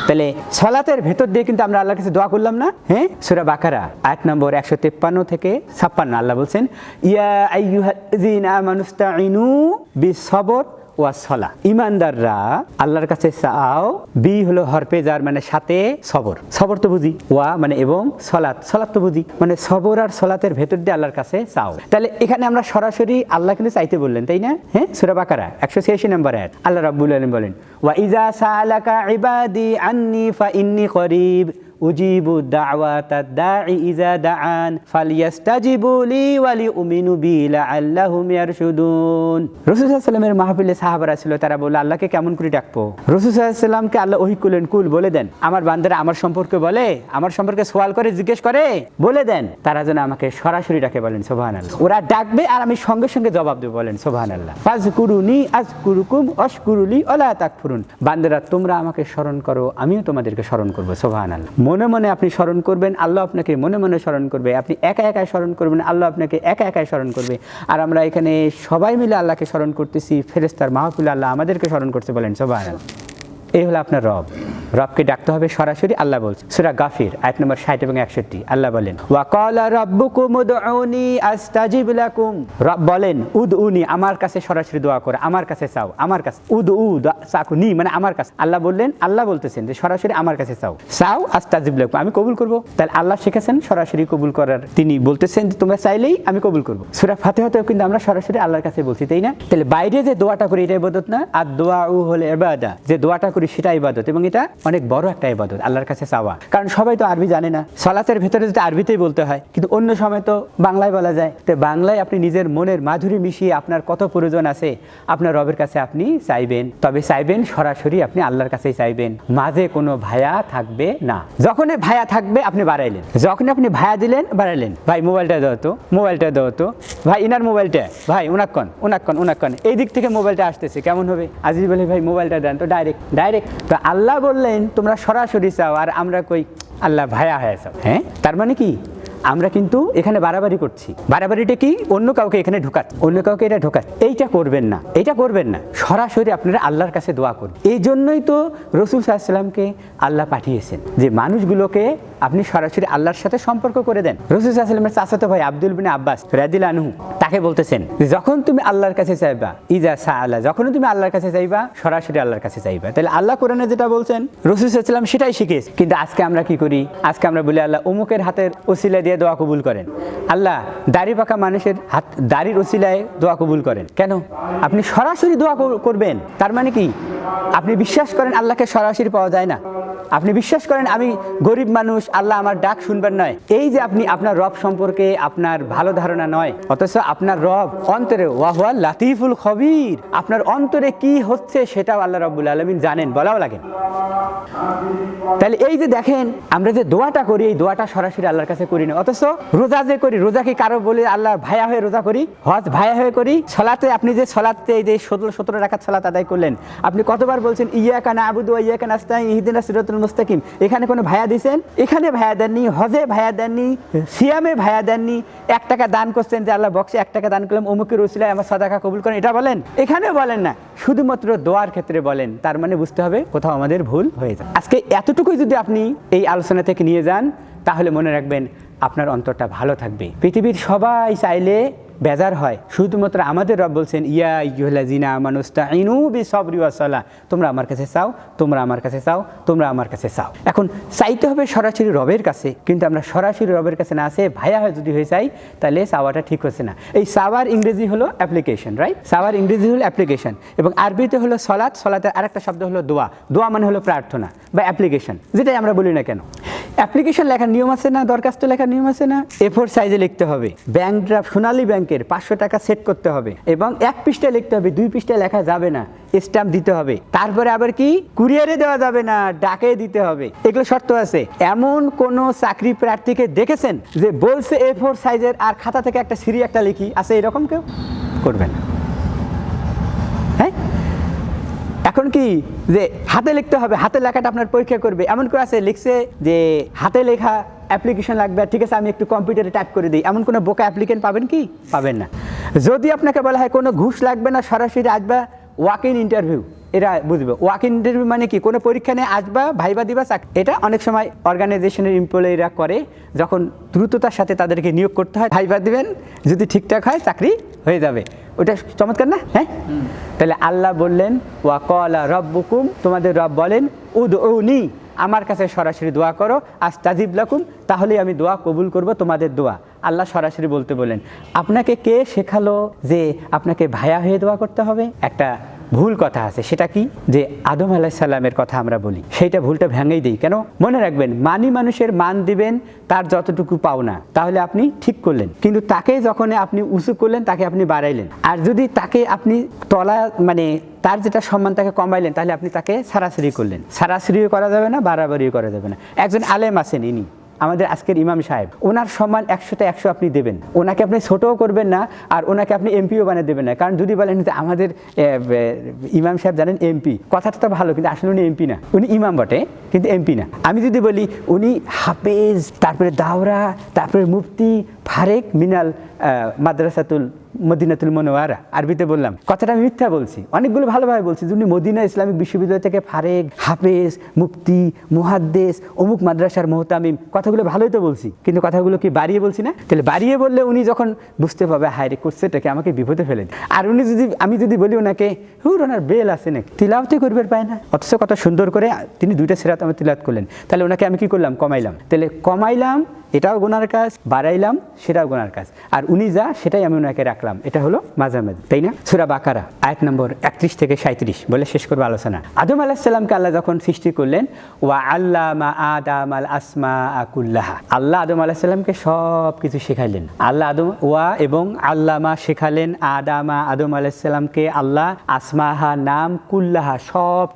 তাহলে সালাতের ভেতর দিয়ে কিন্তু আমরা আল্লাহর কাছে দোয়া করলাম না? হ্যাঁ, সূরা বাকারা আয়াত নম্বর 153 থেকে 56 আল্লাহ বলছেন ইয়া আইয়ুহাল্লাযিনা আমানুস্তাঈনু বিস-সবর ওয়াস-সালাহ, ঈমানদাররা আল্লাহর কাছে চাও। বি হলো হরফে জার, মানে সাথে সবর, সবর তো বুঝি, ওয়া মানে এবং, সালাত, সালাত তো বুঝি, মানে সবর আর সালাতের ভেতর দিয়ে আল্লাহর কাছে চাও। তাহলে এখানে আমরা সরাসরি আল্লাহ কিন্তু চাইতে বললেন, তাই না? হ্যাঁ, সূরা বাকারা 186 নম্বর আয়াত আল্লাহ রাব্বুল আলামিন বলেন ওয়া ইযা সাআলাকা ইবাদি আন্নী ফা ইন্নী করিব উজিবু দাওয়াতাদ দাঈ ইযা দাআন ফালইস্তাজিবু লি ওয়া লিউমিনু বি লাআল্লাহুম ইয়ারশুদুন। রাসূল সাল্লাল্লাহু আলাইহি ওয়াসাল্লামের মাহফিলে সাহাবারা ছিল, তারা বলল আল্লাহকে কেমন করে ডাকবো? রাসূল সাল্লাল্লাহু আলাইহি ওয়াসাল্লামকে আল্লাহ ওহী করলেন, কুল বলে দেন আমার বান্দারা আমার সম্পর্কে বলে, আমার সম্পর্কে সওয়াল করে জিজ্ঞেস করে, বলে দেন তারা যেন আমাকে সরাসরি ডাকে, বলেন সুবহানাল্লাহ। ওরা ডাকবে আর আমি সঙ্গে সঙ্গে জবাব দেব, বলেন সুবহানাল্লাহ। ফাজকুরুনি আযকুরুকুম ওয়াশকুরুলি ওয়ালা তাকফুরুন। বান্দারা তোমরা আমাকে স্মরণ করো, আমিও তোমাদেরকে স্মরণ করব, সুবহানাল্লাহ। মনে মনে আপনি স্মরণ করবেন, আল্লাহ আপনাকে মনে মনে স্মরণ করবে। আপনি একা একা স্মরণ করবেন, আল্লাহ আপনাকে একা একাই স্মরণ করবে। আর আমরা এখানে সবাই মিলে আল্লাহকে স্মরণ করতেছি, ফেরেশতার মাহফিলে আল্লাহ আমাদেরকে স্মরণ করতে, বলেন সুবহানাল্লাহ। এই হলো আপনার রব। রবকে ডাকতে হবে সরাসরি। আল্লাহ বলছে সূরা গাফির আয়াত নম্বর 60 এবং 61, আল্লাহ বলেন ওয়া ক্বালা রাব্বুকুম উদউনি আস্তাজিব লাকুম। রব বলেন উদউনি, আমার কাছে সরাসরি দোয়া করো, আমার কাছে চাও, আমার কাছে। উদউ সাকুনি মানে আমার কাছে। আল্লাহ বললেন, আল্লাহ বলতেছেন যে সরাসরি আমার কাছে চাও, চাও আস্তাজিব লাকুম, আমি কবুল করব। তাহলে আল্লাহ শিখেছেন সরাসরি কবুল করার। তিনি বলতেছেন যে তোমরা চাইলেই আমি কবুল করব। সূরা ফাতিহাতেও কিন্তু আমরা সরাসরি আল্লাহর কাছে বলছি, তাই না? তাহলে বাইরে যে দোয়াটা করি এটা ইবাদত না? আর দোয়াউ হলো ইবাদা। যে দোয়াটা করি সেটা ইবাদত, এবং এটা অনেক বড় একটা ইবাদত, আল্লাহর কাছে চাওয়া। কারণ সবাই তো আরবি জানে না, সালাতের ভেতরে যদি আরবিতেই বলতে হয়, কিন্তু অন্য সময় তো বাংলায় বলা যায়। তো বাংলায় আপনি নিজের মনের মাধুরী মিশিয়ে আপনার কত প্রয়োজন আছে আপনার রবের কাছে আপনি চাইবেন, তবে চাইবেন সরাসরি, আপনি আল্লাহর কাছেই চাইবেন, মাঝে কোনো ভায়া থাকবে না। যখনই ভায়া থাকবে আপনি বাড়াইলেন, যখন আপনি ভায়া দিলেন বাড়াইলেন, ভাই মোবাইলটা দাও তো, মোবাইলটা দাও তো, ভাই ইনার মোবাইলটা, ভাই উনাক্কন উনাক্কন উনাক্কন, এই দিক থেকে মোবাইলটা আসতেছে, কেমন হবে? আজিজ বলে ভাই মোবাইলটা দেন তো, ডাইরেক্ট। তো আল্লাহ বললেন তোমরা সরাসরি চাও, আর আমরা কই আল্লাহ ভায়া হয়ে চাও। হ্যাঁ, তার মানে কি আমরা কিন্তু এখানে বাড়াবাড়ি করছি। বাড়াবাড়িটা কি? অন্য কাউকে এখানে ঢোকাচ্ছে, অন্য কাউকে এটা ঢোকাচ্ছে। এইটা করবেন না, এইটা করবেন না। সরাসরি আপনারা আল্লাহর কাছে দোয়া করুন। এই জন্যই তো রাসূল সাল্লাল্লাহু আলাইহি ওয়াসাল্লামকে আল্লাহ পাঠিয়েছেন, যে মানুষগুলোকে আপনি সরাসরি আল্লাহর সাথে সম্পর্ক করে দেন। রাসূল সাল্লাল্লাহু আলাইহি ওয়াসাল্লামের চাচাতো ভাই আব্দুল বিন আব্বাস রাদিয়াল্লাহু আনহু তাকে বলতেছেন, যখন তুমি আল্লাহর কাছে চাইবা, ইজা সাআলা, যখন তুমি আল্লাহর কাছে চাইবা সরাসরি আল্লাহর কাছে চাইবা। তাহলে আল্লাহ কোরআনে যেটা বলছেন রাসূল সাল্লাল্লাহু আলাইহি ওয়াসাল্লাম সেটাই শিখিয়েছে। কিন্তু আজকে আমরা কি করি? আজকে আমরা বলি আল্লাহ অমুকের হাতের ওসিলা দিয়ে দোয়া কবুল করেন, আল্লাহ দাড়ি পাকা মানুষের হাত দাড়ির ওসিলায় দোয়া কবুল করেন। কেন? আপনি সরাসরি দোয়া করবেন, তার মানে কি আপনি বিশ্বাস করেন আল্লাহকে সরাসরি পাওয়া যায় না? আপনি বিশ্বাস করেন আমি গরিব মানুষ, আল্লাহ আমার ডাক শুনবেন নয়? এই যে আপনি আপনার রব সম্পর্কে আপনার ভালো ধারণা নয়, অথচ আপনার রব অন্তরে ওয়াহুয়া লাতিফুল খবীর, আপনার অন্তরে কি হচ্ছে সেটাও আল্লাহ রাব্বুল আলামিন জানেন, বলাও লাগে। তাহলে এই যে দেখেন আমরা যে দোয়াটা করি, এই দোয়াটা সরাসরি আল্লাহর কাছে করি না। অথচ রোজা যে করি, রোজা কি কারো বলে আল্লাহ ভায়া হয়ে রোজা করি? হজ ভায়া হয়ে করি? সালাতে আপনি যে সালাতে এই যে 17 রাকাত সালাত আদায় করলেন, আপনি কতবার বলছেন ইয়্যাকা না'বুদু ওয়া ইয়্যাকা নাস্তাঈন ইহদিনাস সিরাতাল মুস্তাকিম? এখানে কোনো ভায়া দিয়েছেন? এখানে ভায়া দেননি, হজে ভায়া দেননি, সিয়ামে ভায়া দেননি। 1 টাকা দান করছেন যে আল্লাহ বক্সে 1 টাকা দান করলাম, অমুকের ওসিলায় আমার সাদাকা কবুল করেন, এটা বলেন? এখানেও বলেন না, শুধুমাত্র দোয়ার ক্ষেত্রে বলেন। তার মানে বুঝতে হবে কোথাও আমাদের ভুল হয়ে যায়। আজকে এতটুকুই যদি আপনি এই আলোচনা থেকে নিয়ে যান, তাহলে মনে রাখবেন আপনার অন্তরটা ভালো থাকবে। পৃথিবীর সবাই চাইলে বেজার হয়, শুধুমাত্র আমাদের রব বলছেন ইয়া আইয়ুহাল্লাযিনা আমানু ইসতাঈনু বিসবরি ওয়াস সালাহ, তোমরা আমার কাছে চাও, তোমরা আমার কাছে চাও, তোমরা আমার কাছে চাও। এখন চাইতে হবে সরাসরি রবের কাছে, কিন্তু আমরা সরাসরি রবের কাছে না আসে ভাইয়া হয় যদি হয়ে চাই, তাহলে চাওয়াটা ঠিক হচ্ছে না। এই চাওয়ার ইংরেজি হলো অ্যাপ্লিকেশন, রাইট? চাওয়ার ইংরেজি হলো অ্যাপ্লিকেশন, এবং আরবিতে হলো সলাত, সলাতের আরেকটা শব্দ হলো দোয়া। দোয়া মানে হলো প্রার্থনা বা অ্যাপ্লিকেশন, যেটাই আমরা বলি না কেন। অ্যাপ্লিকেশন লেখার নিয়ম আছে না? দরখাস্ত লেখার নিয়ম আছে না? A4 সাইজে লিখতে হবে, ব্যাংক ড্রাফট সোনালী ব্যাংকের 500 টাকা সেট করতে হবে, এবং 1 পৃষ্ঠায় লিখতে হবে, 2 পৃষ্ঠায় লেখা যাবে না, স্ট্যাম্প দিতে হবে। তারপরে আবার কি কুরিয়ারে দেওয়া যাবে না, ডাকে দিতে হবে। এগুলো শর্ত আছে। এমন কোন চাকরি প্রার্থীকে দেখেছেন যে বলছে A4 সাইজের আর খাতা থেকে একটা সিঁড়ি একটা লিখি আছে? এরকম কেউ করবে না। হ্যাঁ, এখন কি যে হাতে লিখতে হবে, হাতে লেখাটা আপনার পরীক্ষা করবে, এমন কেউ আছে লিখছে যে হাতে লেখা অ্যাপ্লিকেশন লাগবে, ঠিক আছে আমি একটু কম্পিউটারে টাইপ করে দিই, এমন কোনো বোকা অ্যাপ্লিকেন্ট পাবেন কি? পাবেন না। যদি আপনাকে বলা হয় কোনো ঘুষ লাগবে না, সরাসরি আসবা ওয়াক ইন ইন্টারভিউ, এরা বুঝবে। ওয়াক ইন ইন্টারভিউ মানে কি? কোনো পরীক্ষা নিয়ে আসবা, ভাইবা দিবা, চাকরি। এটা অনেক সময় অর্গানাইজেশনের এমপ্লয়িরা করে, যখন দ্রুততার সাথে তাদেরকে নিয়োগ করতে হয়, ভাইবা দিবেন, যদি ঠিকঠাক হয় চাকরি হয়ে যাবে। ওটা চমৎকার না? হ্যাঁ, তাহলে আল্লাহ বললেন ওয়া ক্বালা রাব্বুকুম, তোমাদের রব বলেন উদউনি, আমার কাছে সরাসরি দোয়া করো, আস্তাজিব লাকুম, তাহলেই আমি দোয়া কবুল করব তোমাদের দোয়া। আল্লাহ সরাসরি বলতে বলেন। আপনাকে কে শেখালো যে আপনাকে ভায়া হয়ে দোয়া করতে হবে? একটা ভুল কথা আছে। সেটা কি? যে আদম আলাইহিস সালামের কথা আমরা বলি, সেইটা ভুলটা ভেঙেই দিই। কেন? মনে রাখবেন, মানি মানুষের মান দিবেন তার যতটুকু পাওনা, তাহলে আপনি ঠিক করলেন। কিন্তু তাকে যখন আপনি উঁচু করলেন, তাকে আপনি বাড়াইলেন। আর যদি তাকে আপনি তলা মানে তার যেটা সম্মান তাকে কমাইলেন, তাহলে আপনি তাকে সারাসারি করলেন। সারাসারিও করা যাবে না, বাড়াবাড়িও করা যাবে না। একজন আলেম আছেন, ইনি আমাদের আজকের ইমাম সাহেব, ওনার সম্মান 100তে 100 আপনি দেবেন। ওনাকে আপনি ছোটও করবেন না, আর ওনাকে আপনি এমপিও বানিয়ে দেবেন না। কারণ যদি বলেন যে আমাদের ইমাম সাহেব জানেন এমপি, কথাটা তো ভালো, কিন্তু আসলে উনি এমপি না, উনি ইমাম বটে কিন্তু এমপি না। আমি যদি বলি উনি হাফেজ, তারপরে দাওরা, তারপরে মুফতি ফারেক মিনাল মাদ্রাসাতুল মদিনাতুল মুনাওয়ারা, আরবিতে বললাম, কথাটা আমি মিথ্যা বলছি, অনেকগুলো ভালোভাবে বলছি। উনি মদিনা ইসলামিক বিশ্ববিদ্যালয় থেকে ফারেক, হাফেজ, মুফতি, মুহাদ্দিস, অমুক মাদ্রাসার মুহতামিম, কথাগুলো ভালোই তো বলছি, কিন্তু কথাগুলো কি বাড়িয়ে বলছি না? তাহলে বাড়িয়ে বললে উনি যখন বুঝতে পারবে হায় রে করছে এটাকে, আমাকে বিপদে ফেলে দেয়। আর উনি যদি, আমি যদি বলি ওনাকে হুর ওনার বেল আছে নাকি, তিলাওয়াতই করবে পায় না, অথচ কত সুন্দর করে তিনি 2টা সিরাত আমার তিলাওয়াত করলেন, তাহলে ওনাকে আমি কি করলাম? কমাইলাম। তাহলে কমাইলাম এটাও গুনার কাজ, বাড়াইলাম সেটাও গুনার কাজ, আর উনি যা সেটাই আমি ওনাকে রাখলাম, এটা হলো মাঝামাঝি, তাই না? সূরা বাকারা আয়াত নম্বর 31 থেকে 37 বলে শেষ করবো আলোচনা। আদম আলাইহিস সালামকে আল্লাহ যখন সৃষ্টি করলেন, ওয়া আল্লামা আদামাল আসমাআ কুল্লাহা, আল্লাহ আদম আলাইহিস সালামকে সব কিছু শেখাইলেন। আল্লাহ আদম ওয়া এবং আল্লামা শেখালেন আদম আলাইহিস সালামকে আল্লাহ আসমাহা নাম, কুল্লাহা সব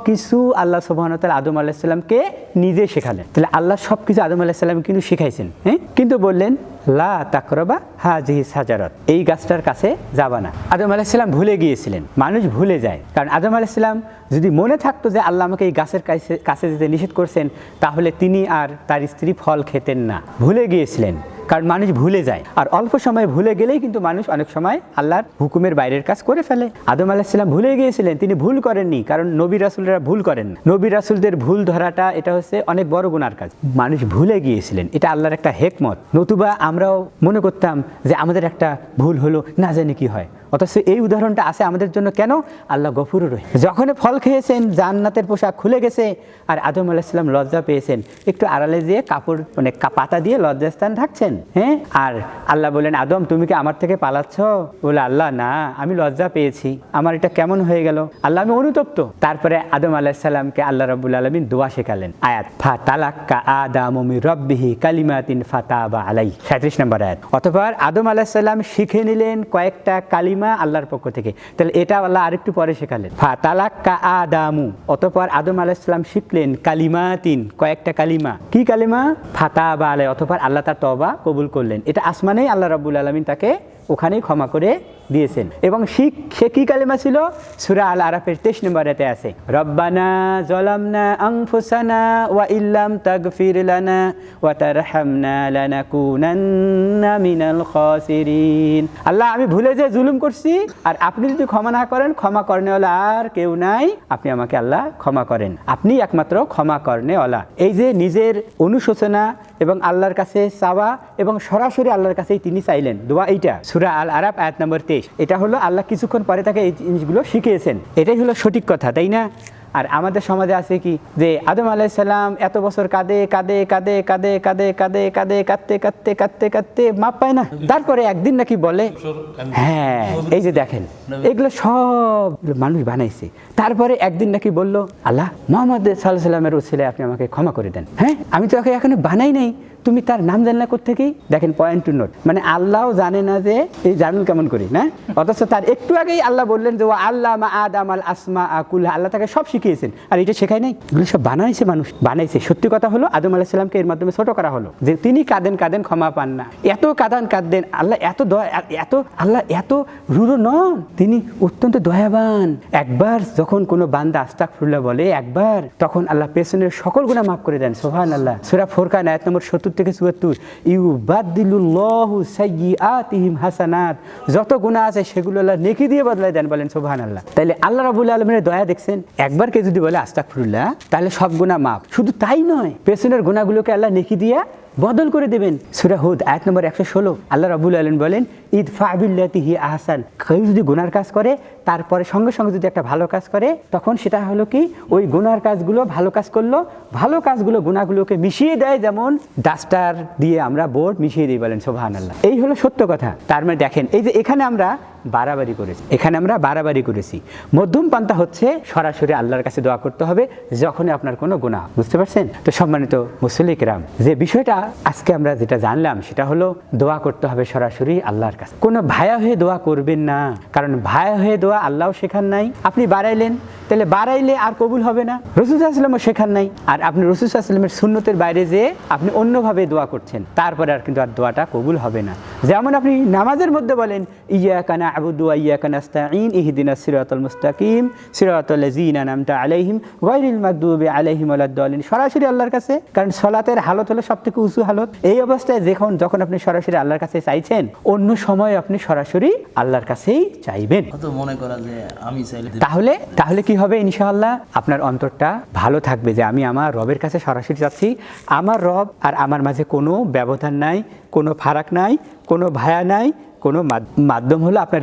কিছু আল্লাহ সুবহানাহু ওয়া তাআলা আদম আলাইহিস সালামকে নিজে শেখালেন। তাহলে আল্লাহ সব কিছু আদম আলাইহিস সালাম কিন্তু শিখাইছেন, হ্যাঁ, কিন্তু বললেন লা তাকরাবা হাযিহি সাজারাত, এই গাছটার কাছে যাবা না। আদম আলাইহিস সালাম ভুলে গিয়েছিলেন। মানুষ ভুলে যায়, কারণ আদম আলাইহিস সালাম যদি মনে থাকতো যে আল্লাহ আমাকে এই গাছের কাছে যেতে নিষেধ করছেন, তাহলে তিনি আর তার স্ত্রী ফল খেতেন না। ভুলে গিয়েছিলেন, কারণ মানুষ ভুলে যায়, আর অল্প সময় ভুলে গেলেই কিন্তু মানুষ অনেক সময় আল্লাহর হুকুমের বাইরের কাজ করে ফেলে। আদম আলাইহিস সালাম ভুলে গিয়েছিলেন, তিনি ভুল করেননি, কারণ নবী রাসূলরা ভুল করেন। নবী রাসূলদের ভুল ধরাটা এটা হচ্ছে অনেক বড় গুনার কাজ। মানুষ ভুলে গিয়েছিলেন, এটা আল্লাহর একটা হিকমত। নতুবা আমরাও মনে করতাম যে আমাদের একটা ভুল হলো, না জানি কি হয়। অথচ এই উদাহরণটা আছে আমাদের জন্য। কেন? আল্লাহ গফুর রহিম। যখন ফল খেয়েছেন, জান্নাতের পোশাক খুলে গেছে, আর আদম আলাইহিস সালাম লজ্জা পেয়েছেন, একটু আড়ালে দিয়ে কাপড় মানে পাতা দিয়ে লজ্জাস্থান ঢাকছেন, হ্যাঁ। আর আল্লাহ বলেন, আদম তুমি কি আমার থেকে পালাচ্ছ? বলে, আল্লাহ না, আমি লজ্জা পেয়েছি, আমার এটা কেমন হয়ে গেল, আল্লাহ আমি অনুতপ্ত। তারপরে আদম আলাইহিস সালামকে আল্লাহ রাব্বুল আলামিন দোয়া শেখালেন। আয়াত ফাতালাক্কা আদামু মির রাব্বিহি কালিমাতিন ফাতাবা আলাইহি, 37 নম্বর আয়াত। অতঃপর আদম আলাইহিস সালাম শিখে নিলেন কয়েকটা কালিমা আল্লাহর পক্ষ থেকে। তাহলে এটা আল্লাহ আরেকটু পরে শেখালেন, ফাতালাক্কা আদামু, অতঃপর আদম আলাইহিস সালাম শিখলেন কালিমাতিন, কয়েকটা কালিমা। কি কালিমা? ফাতাবা আলাইহি, অতঃপর আল্লাহ তার তওবা কবুল করলেন। এটা আসমানেই আল্লাহ রাব্বুল আলামিন তাকে ওখানেই ক্ষমা করে দিয়েছেন। এবং সে কি কালিমা ছিল? সূরা আল আরাফের 23 নম্বর আয়াতে আছে, রব্বানা যালামনা আনফুসানা ওয়া ইল্লাম তাগফির লানা ওয়া তারহামনা লানাকুনান্না মিনাল খাসিরিন। আল্লাহ আমি ভুলে যে জুলুম করছি, আর আপনি যদি ক্ষমা না করেন, ক্ষমা করনেওয়ালা আর কেউ নাই, আপনি আমাকে আল্লাহ ক্ষমা করেন, আপনি একমাত্র ক্ষমা করনেওয়ালা। এই যে নিজের অনুশোচনা এবং আল্লাহর কাছে চাওয়া, এবং সরাসরি আল্লাহর কাছেই তিনি চাইলেন, দোয়া এইটা সূরা আল আরাফ আয়াত নম্বর 23। এটা হলো আল্লাহ কিছুক্ষণ পরে তাকে এই জিনিসগুলো শিখিয়েছেন, এটাই হলো সঠিক কথা, তাই না? আর আমাদের সমাজে আছে কি, যে আদম আলাইহিস সালাম এত বছর কাঁদে কাঁদতে মাপ পায় না, তারপরে একদিন নাকি বলে, হ্যাঁ এই যে দেখেন এগুলো সব মানুষ বানাইছে, তারপরে একদিন নাকি বলল, আল্লাহ মুহাম্মদ সাল্লাল্লাহু আলাইহি ওয়াসাল্লামের ওসিলায় আপনি আমাকে ক্ষমা করে দেন। হ্যাঁ, আমি তো এখনো বানাই নাই, তুমি তার নাম জান না কোত্থেকেই? দেখেন পয়েন্ট টু নোট, মানে আল্লাহও জানে না যে এই জানুন কেমন করি না, অথচ তার একটু আগেই আল্লাহ বললেন যে ও আল্লাহ মা আদাম আল আসমা আকুল, আল্লাহ তাকে সব শিখিয়েছেন, আর এটা শেখায় নাই, এগুলো সব বানাইছে, মানুষ বানাইছে। সত্যি কথা হলো আদম আলাইহিস সালামকে এর মাধ্যমে ছোট করা হলো, যে তিনি কাঁদেন ক্ষমা পান না, এত কাঁদেন, আল্লাহ আল্লাহ এত রুরু নন, তিনি অত্যন্ত দয়াবান। একবার যখন কোনো বান্দা আস্তাগফিরুল্লাহ বলে একবার, তখন আল্লাহ পেছনের সকল গুনাহ মাফ করে দেন। সুবহানাল্লাহ। সূরা ফুরকান আয়াত নম্বর 70 থেকে 74, ইউবাদদিলুল্লাহু সাইয়্যাতিহিম হাসানাত, যত গুনাহ আছে সেগুলো আল্লাহ নেকি দিয়ে বদলায় দেন, বলেন সুবহানাল্লাহ। তাইলে আল্লাহ রাব্বুল আলামিনের দয়া দেখছেন, একবার কে যদি বলে আস্তাগফিরুল্লাহ, তাহলে সব গুনাহ মাফ। শুধু তাই নয়, পেছনের গুনাহগুলোকে আল্লাহ নেকি দিয়ে বদল করে দেবেন। সূরা হুদ আয়াত নম্বর 116 আল্লাহ রাব্বুল আলামিন বলেন, ইদফা বিল্লাতি হি আহসান, কেউ যদি গুনার কাজ করে তারপরে সঙ্গে সঙ্গে যদি একটা ভালো কাজ করে, তখন সেটা হলো কি, ওই গুনার কাজগুলো ভালো কাজ করলো, ভালো কাজগুলো গুনাহগুলোকে মিশিয়ে দেয়, যেমন ডাস্টার দিয়ে আমরা বোর্ড মিশিয়ে দিই, বলেন সুবহানাল্লাহ। এই হলো সত্য কথা। তার মানে দেখেন, এই যে এখানে আমরা বাড়াবাড়ি করেছি, এখানে আমরা বাড়াবাড়ি করেছি। মধ্যম পন্থা হচ্ছে সরাসরি আল্লাহর কাছে দোয়া করতে হবে যখনই আপনার কোনো গুনাহ, বুঝতে পারছেন? তো সম্মানিত মুসল্লি কিরাম, যে বিষয়টা আজকে আমরা যেটা জানলাম সেটা হলো দোয়া করতে হবে সরাসরি আল্লাহর কাছে। কোনো ভায়া হয়ে দোয়া করবেন না, কারণ ভায়া হয়ে দোয়া আল্লাহও শেখান নাই। আপনি বাড়াইলেন, তাহলে বাড়াইলে আর কবুল হবে না। রাসূল সাল্লাল্লাহু আলাইহি ওয়াসাল্লামও শেখান নাই, আর আপনি রাসূল সাল্লাল্লাহু আলাইহি ওয়াসাল্লামের সুন্নতের বাইরে যে আপনি অন্যভাবে দোয়া করছেন, তারপরে আর কিন্তু আর দোয়াটা কবুল হবে না। যেমন আপনি নামাজের মধ্যে বলেন ইয়্যাকা না'বুদু ওয়া ইয়্যাকা নাস্তাঈন ইহদিনাস সিরাতাল মুস্তাকিম সিরাতাল লাযিনা আন'আমতা আলাইহিম গায়রিল মাগদুবি আলাইহিম ওয়ালাদ-দাল্লিন, সরাসরি আল্লাহর কাছে। কারণ সালাতের হালত হলো সবথেকে উঁচু হালত। এই অবস্থায় যখন আপনি সরাসরি আল্লাহর কাছে চাইছেন, অন্য সময় আপনি সরাসরি আল্লাহর কাছেই চাইবেন। মনে করা যে আমি চাইলে তাহলে কি হবে? ইনশাআল্লাহ আপনার অন্তরটা ভালো থাকবে যে আমি আমার রবের কাছে সরাসরি যাচ্ছি। আমার রব আর আমার মাঝে কোনো ব্যবধান নাই, কোনো ফারাক নাই, কোনো ভায়া নাই, কোনো মাধ্যম হলো আপনার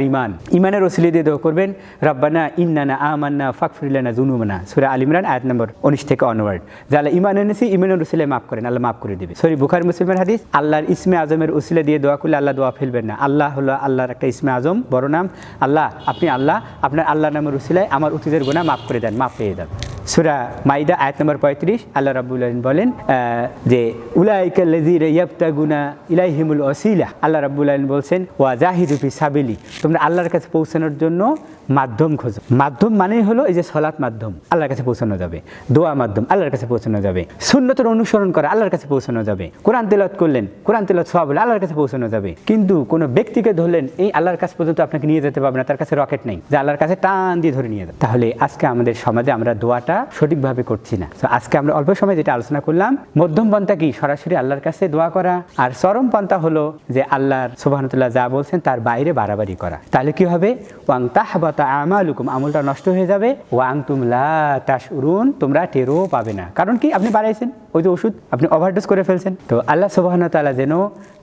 ইমানের ওসিলা দিয়ে দোয়া করবেন। রব্বানা ইন্নানা আমান্না ফাগফির লানা যুনুবানা, সূরা আল ইমরান আয়াত নম্বর 19 থেকে অনওয়ার্ড। যারা ঈমান এনেছি ঈমানের ওসিলায় মাফ করেন, আল্লাহ মাফ করে দিবে। সহি বুখারী মুসলিমের হাদিস, আল্লাহর ইসমে আজমের ওসিলা দিয়ে দোয়া করলে আল্লাহ দোয়া ফেলবেন না। আল্লাহ হলো আল্লাহর একটা ইসমে আজম, বড় নাম। আল্লাহ, আপনি আল্লাহ, আপনার আল্লাহ নামের ওসিলায় আমার অতীতের গুনাহ মাফ করে দেন, মাফ পেয়ে দেন। সূরা মাইদা আয়াত নম্বর 35, আল্লাহ রাব্বুল আলামিন বলেন যে উলাইকাল্লাযীনা ইয়াবতাগুনা ইলাইহিমুল ওয়াসিলা, আল্লাহ রাব্বুল আলামিন বলছেন ওয়া জাহিদু ফি সাবিলি, তোমরা আল্লাহর কাছে পৌঁছানোর জন্য মাধ্যম খোঁজো। মাধ্যম মানেই হলো এই যে সালাত মাধ্যম, আল্লাহর কাছে পৌঁছানো যাবে। দোয়া মাধ্যম, আল্লাহর কাছে পৌঁছানো যাবে। সুন্নতের অনুসরণ করা, আল্লাহর কাছে পৌঁছানো যাবে। কোরআন তেলাওয়াত করলেন, কোরআন তেলাওয়াত সওয়াব হলো, আল্লাহর কাছে পৌঁছানো যাবে। কিন্তু কোনো ব্যক্তিকে ধরলেন, এই আল্লাহর কাছে পর্যন্ত আপনাকে নিয়ে যেতে পারবে না, তার কাছে রকেট নেই যে আল্লাহর কাছে টান দিয়ে ধরে নিয়ে যাবে। তাহলে আজকে আমাদের সমাজে আমরা দোয়াটা সঠিকভাবে করছি না। তো আজকে আমরা অল্প সময় যেটা আলোচনা করলাম, মধ্যম পন্থা কি? সরাসরি আল্লাহর কাছে দোয়া করা। আর চরম পন্থা হলো যে আল্লাহর সুবহানাহু ওয়া তাআলা যা বলছেন তার বাইরে বাড়াবাড়ি করা। তাহলে কি হবে? ওয়াং তাহবাতা আমালুকুম, আমলটা নষ্ট হয়ে যাবে। ওয়াং তুম লা তাশউরুন, তোমরা টেরও পাবে না। কারণ কি? আপনি বাড়াইছেন, ওই যে ওষুধ আপনি ওভারডোজ করে ফেলছেন। তো আল্লাহ সুবহানাহু ওয়া তাআলা যেন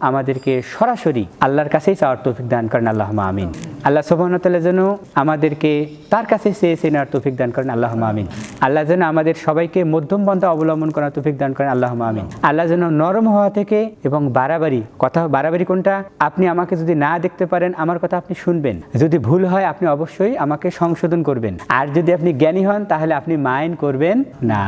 আমাদেরকে সরাসরি আল্লাহর কাছেই চাওয়ার তৌফিক দান করেন, আল্লাহুম্মা আমিন। আল্লাহ সুবহানাহু ওয়া তাআলা যেন আমাদেরকে তার কাছে চেয়ে নেওয়ার তৌফিক দান করেন, আল্লাহুম্মা আমিন। আল্লাহ যেন আমাদের সবাইকে মধ্যম পন্থা অবলম্বন করার তৌফিক দান করেন, আল্লাহুম্মা আমিন। আল্লাহ যেন নরম হওয়া থেকে এবং বাড়াবাড়ি কথা, বাড়াবাড়ি কোনটা? আপনি আমাকে যদি না দেখতে পারেন, আমার কথা আপনি শুনবেন। যদি ভুল হয় আপনি অবশ্যই আমাকে সংশোধন করবেন। আর যদি আপনি জ্ঞানী হন তাহলে আপনি মাইন্ড করবেন না।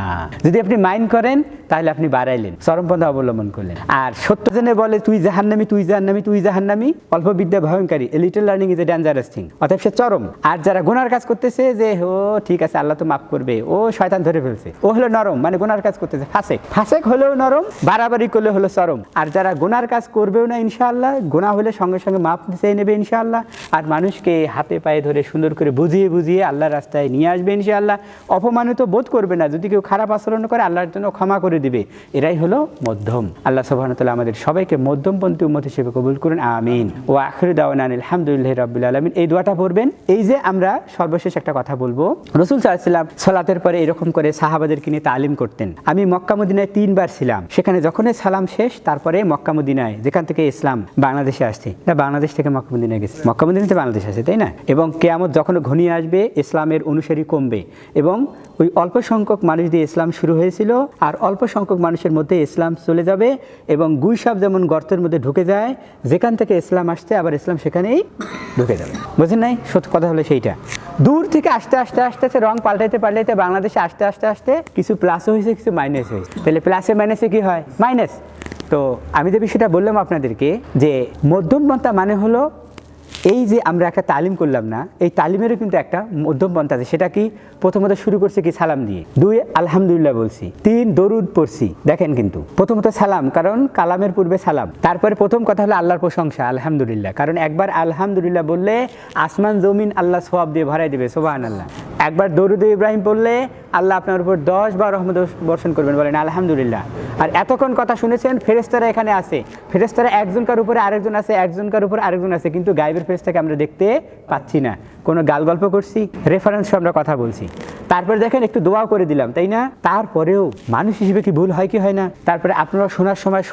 যদি আপনি মাইন্ড করেন তাহলে আপনি বাড়াইলেন, চরমপন্থা অবলম্বন করলেন। আর সত্য জেনে বলে তুই জাহান্নামী, তুই জাহান্নামী, তুই জাহান্নামী, অল্প বিদ্যা ভয়ঙ্করী, a little learning is a dangerous thing, অতএব সে চরম। আর যারা গুনার কাজ করতেছে যে ও ঠিক আছে আল্লাহ তো মাফ করবে, ও শয়তান ধরে ফেলছে, ও হলো নরম, মানে গুনার কাজ করতেছে ফাসেক। ফাসেক হলেও নরম, বাড়াবাড়ি করলে হলো চরম। আর যারা গুনার কাজ করবেও না ইনশাআল্লাহ, গুনাহ হলে সঙ্গে সঙ্গে মাফ চেয়ে নেবে ইনশাআল্লাহ, আর মানুষকে হাতে পায়ে ধরে সুন্দর করে বুঝিয়ে বুঝিয়ে আল্লাহর রাস্তায় নিয়ে আসবে ইনশাআল্লাহ। অপমানিত বোধ করবে না, যদি কেউ খারাপ আচরণ করে আল্লাহর জন্য ক্ষমা করে দিবে। এরাই হলো মধ্যম। আল্লাহ সুবহানাহু ওয়া তাআলা আমাদের সবাইকে মধ্যমপন্থী উম্মত হিসেবে কবুল করুন, আমিন। ওয়া আখিরু দাওয়ানা আলহামদুলিল্লাহি রাব্বিল আলামিন। এই দোয়াটা পড়বেন। এই যে আমরা সর্বশেষ একটা কথা বলবো, রাসূল সাল্লাল্লাহু আলাইহি ওয়াসাল্লাম সালাতের পরে এরকম করে সাহাবাদেরকে নিয়ে তালিম করতেন। আমি মক্কা মদিনায় 3 বার ছিলাম, সেখানে যখনই সালাম শেষ তারপরে মক্কা মদিনায়, যেখান থেকে ইসলাম বাংলাদেশে আসছে, এটা বাংলাদেশ থেকে মক্কা মদিনায় গেছে, মক্কা মদিনাতে বাংলাদেশ আছে, তাই না? এবং কিয়ামত যখন ঘনিয়ে আসবে ইসলামের অনুসারী কমবে, এবং ওই অল্প সংখ্যক মানুষ দিয়ে ইসলাম শুরু হয়েছিল, আর অল্প সংখ্যক মানুষের মধ্যে ইসলাম চলে যাবে। এবং গুইসাপ যেমন গর্তের মধ্যে ঢুকে যায়, যেখান থেকে ইসলাম আসছে আবার ইসলাম সেখানেই ঢুকে যাবে। বুঝেন নাই? সত্য কথা হলো সেইটা। দূর থেকে আস্তে আস্তে আস্তে আস্তে রং পাল্টাইতে পাল্টাইতে বাংলাদেশে আস্তে আস্তে আস্তে কিছু প্লাসও হয়েছে, কিছু মাইনাস হয়েছে। তাহলে প্লাসে মাইনাসে কি হয়? মাইনাস। তো আমি যে বিষয়টা বললাম আপনাদেরকে, যে মধ্যম পন্থা মানে হলো এই যে আমরা একটা তালিম করলাম না, এই তালিমেরও কিন্তু একটা মধ্যম পন্থা আছে। সেটা কি? প্রথমত শুরু করছি কি? সালাম দিয়ে। 2 আলহামদুলিল্লাহ বলছি। 3 দরুদ পড়ছি। দেখেন কিন্তু প্রথমত সালাম, কারণ কালামের পূর্বে সালাম। তারপরে প্রথম কথা হলো আল্লাহর প্রশংসা, আলহামদুলিল্লাহ। কারণ একবার আলহামদুলিল্লাহ বললে আসমান জমিন আল্লাহ সওয়াব দিয়ে ভরাই দেবে, সুবহানাল্লাহ। একবার দরুদ ইব্রাহিম পড়লে আল্লাহ আপনার উপর 10 বার রহমত বর্ষণ করবেন, বলেন আলহামদুলিল্লাহ। আর এতক্ষণ কথা শুনেছেন, ফেরেশতারা এখানে আছে, ফেরেশতারা একজনকার উপরে আরেকজন আছে, একজনকার উপর আরেকজন আছে, কিন্তু গায়েবের ফেরেশতাকে আমরা দেখতে পাচ্ছি না। কোনো গাল গল্প করছি, রেফারেন্স আমরা কথা বলছি। তারপরে দেখেন একটু দোয়াও করে দিলাম, তাই না? তারপরেও মানুষ হিসেবে কি ভুল হয় কি হয় না? তারপরে আপনারা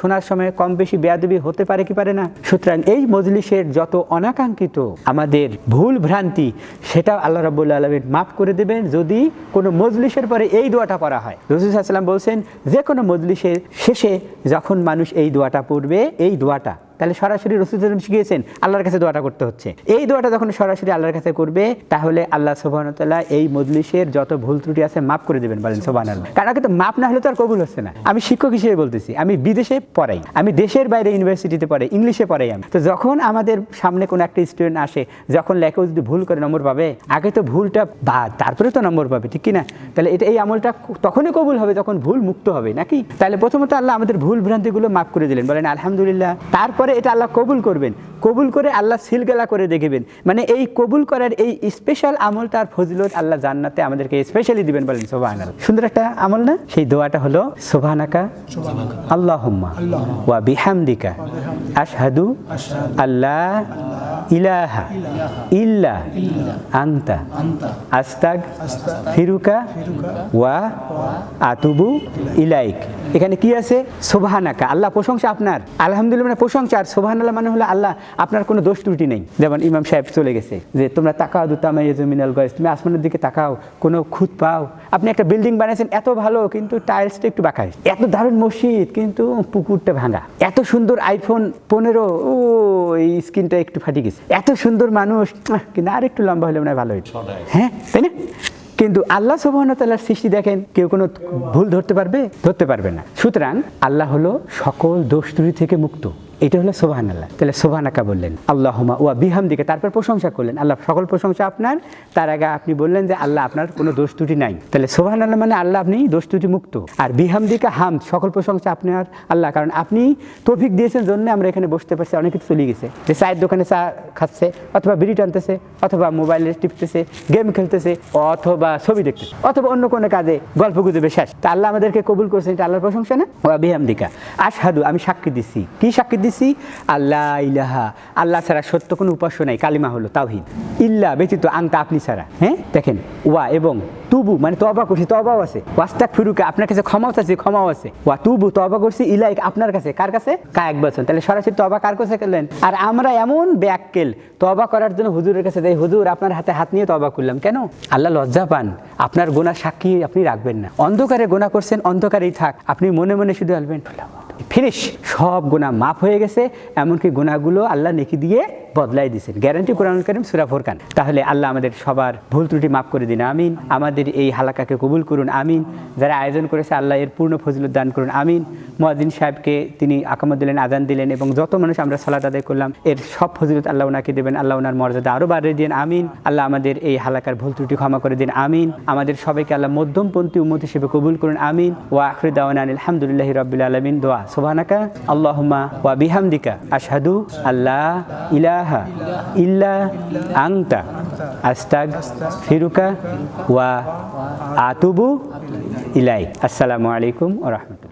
শোনার সময় কম বেশি বেয়াদবি হতে পারে কি পারে না? সুতরাং এই মজলিসের যত অনাকাঙ্ক্ষিত আমাদের ভুল ভ্রান্তি, সেটাও আল্লাহ রাব্বুল আলামিন মাফ করে দেবেন যদি কোনো মজলিসের পরে এই দোয়াটা পড়া হয়। রাসূল সাল্লাল্লাহু আলাইহি ওয়াসাল্লাম বলছেন, যে কোনো মজলিসের শেষে যখন মানুষ এই দোয়াটা পড়বে, এই দোয়াটা তাহলে সরাসরি রাসূল সাল্লাল্লাহু আলাইহি ওয়াসাল্লাম শিখিয়েছেন আল্লাহর কাছে দোয়াটা করতে হচ্ছে। এই দোয়াটা যখন সরাসরি আল্লাহর কাছে করবে তাহলে আল্লাহ সুবহানাহু ওয়া তাআলা এই মজলিসের যত ভুল ত্রুটি আছে মাফ করে দেবেন, বলেন সুবহানাল্লাহ। কারণ কিন্তু মাফ না হলে তো আর কবুল হচ্ছে না। আমি শিক্ষক হিসেবে বলতেছি, আমি বিদেশে পড়াই, আমি দেশের বাইরে ইউনিভার্সিটিতে পড়াই, ইংলিশে পড়াই আমি। তো যখন আমাদের সামনে কোনো একটা স্টুডেন্ট আসে, যখন লেখেও যদি ভুল করে নম্বর পাবে, আগে তো ভুলটা বাদ, তারপরে তো নম্বর পাবে, ঠিক কি না? তাহলে এটা এই আমলটা তখনই কবুল হবে যখন ভুল মুক্ত হবে, নাকি? তাহলে প্রথমত আল্লাহ আমাদের ভুল ভ্রান্তিগুলো মাফ করে দিলেন, বলেন আলহামদুলিল্লাহ। তারপরে এটা আল্লাহ কবুল করবেন, কবুল করে আল্লাহ সিলগালা করে দেখবেন, মানে এই কবুল করার এই স্পেশাল আমলটার ফজিলত আল্লাহ জান্নাতে আমাদেরকে স্পেশালি দিবেন, বলেন সুবহানাল্লাহ। সুন্দর একটা আমল না? সেই দোয়াটা হলো সুবহানাকা আল্লাহুম্মা ওয়া বিহামদিকা আশহাদু আল্লা ইলাহা ইল্লা আনতা আস্তাগফিরুকা ওয়া আতুবু ইলাইক। এখানে কি আছে? সুবহানাকা, আল্লাহ প্রশংসা আপনার, আলহামদুলিল্লাহ মানে প্রশংসা, আর সুবহানাল্লাহ মানে হলো আল্লাহ আপনার কোনো দোষ ত্রুটি নেই। যেমন ইমাম সাহেব চলে গেছে যে তোমরা তাকাও দুতামাইয়াজু মিনাল গায়স, তুমি আসমানের দিকে তাকাও, কোনো খুঁত পাও। আপনি একটা বিল্ডিং বানাইছেন এত ভালো, কিন্তু টাইলসটা একটু বাঁকায়। এত দারুণ মসজিদ, কিন্তু পুকুরটা ভাঙা। এত সুন্দর আইফোন 15, ও এই স্ক্রিনটা একটু ফাটি গেছে। এত সুন্দর মানুষ, কিন্তু আর একটু লম্বা হলে মনে হয় ভালো হইতো, হ্যাঁ তাই না? কিন্তু আল্লাহ সুবহানাহু ওয়া তাআলার সৃষ্টি দেখেন, কেউ কোনো ভুল ধরতে পারবে? ধরতে পারবে না। সুতরাং আল্লাহ হলো সকল দোষ ত্রুটি থেকে মুক্ত। এটা হলো সুবহানাল্লাহ। তাহলে সুবহানাকা বললেন, আল্লাহুম্মা ওয়া বিহামদিকা, তারপর প্রশংসা করলেন, আল্লাহ সকল প্রশংসা আপনার। তার আগে আপনি বললেন যে আল্লাহ আপনার কোনো দোষ ত্রুটি নাই। তাহলে সুবহানাল্লাহ মানে আল্লাহ আপনি দোষ ত্রুটি মুক্ত, আর বিহামদিকা হামদ, সকল প্রশংসা আপনার আল্লাহ, কারণ আপনি তৌফিক দিয়েছেন জন্য আমরা এখানে বসতে পারছি। অনেকে চলে গেছে যে চায়ের দোকানে চা খাচ্ছে, অথবা বিড়ি টানতেছে, অথবা মোবাইলে টিপতেছে, গেম খেলতেছে, অথবা ছবি দেখতেছে, অথবা অন্য কোনো কাজে গল্প গুজবে শেষ। তা আল্লাহ আমাদেরকে কবুল করেছেন, এটা আল্লাহর প্রশংসা না? ওয়া বিহামদিকা আশহাদু, আমি সাক্ষী দিচ্ছি। কি সাক্ষী দিচ্ছি? আল্লাহ ইলাহা, আল্লাহ ছাড়া সত্য কোনো উপাস্য নাই, কালিমা হলো তাওহীদ। ইল্লা, ব্যতীত, আনতা, আপনি ছাড়া। হ্যাঁ দেখেন, ওয়া এবং তুবু মানে তওবা করছি, তওবাও আছে। ওয়াস্তাগফিরুকা, আপনার কাছে ক্ষমাও চাচ্ছি, ক্ষমাও আছে। ওয়া তুবু, তওবা করছি, ইলাইক, আপনার কাছে। কার কাছে? কায়েক বছর। তাহলে সরাসরি তওবা কার কাছে করলেন? আর আমরা এমন ব্যাককেল, তওবা করার জন্য হুজুরের কাছে যাই, হুজুর আপনার হাতে হাত নিয়ে তওবা করলাম। কেন? আল্লাহ লজ্জা পান, আপনার গুনাহ সাক্ষী আপনি রাখবেন না। অন্ধকারে গুনাহ করছেন, অন্ধকারেই থাক, আপনি মনে মনে শুধু বলবেন ফিনিশ, সব গুনাহ মাফ হয়ে গেছে। এমনকি গুনাহগুলো আল্লাহ নেকি দিয়ে বদলাই দিয়েছেন, গ্যারান্টি কোরআনুল কারীম সূরা ফুরকান। তাহলে আল্লাহ আমাদের সবার ভুল ত্রুটি মাফ করে দিন, আমিন। আমাদের এই হালাকাকে কবুল করুন, আমিন। যারা আয়োজন করেছে আল্লাহ এর পূর্ণ ফজিলত দান করুন, আমিন। মুয়াজ্জিন সাহেবকে তিনি আকামত দিলেন, আজান দিলেন, এবং যত মানুষ আমরা সালাত আদায় করলাম এর সব ফজিলত আল্লাহ ওনাকে দেবেন, আল্লাহ ওনার মর্যাদা আরও বাড়িয়ে দিন, আমিন। আল্লাহ আমাদের এই হালাকার ভুল ত্রুটি ক্ষমা করে দিন, আমিন। আমাদের সবাইকে আল্লাহ মধ্যমপন্থী উম্মত হিসেবে কবুল করুন, আমিন। ওয়া আখিরু দাওয়ানা আলহামদুলিল্লাহি রাব্বিল আলামিন। দোয়া সুবহানাকা আল্লাহুম্মা ওয়া বিহামদিকা আশহাদু আল্লা ইলাহা ইল্লা আনতা আস্তাগফিরুকা ওয়া আতুবু ইলাইক। আসসালামু আলাইকুম ওয়া রাহমাতুল্লাহ।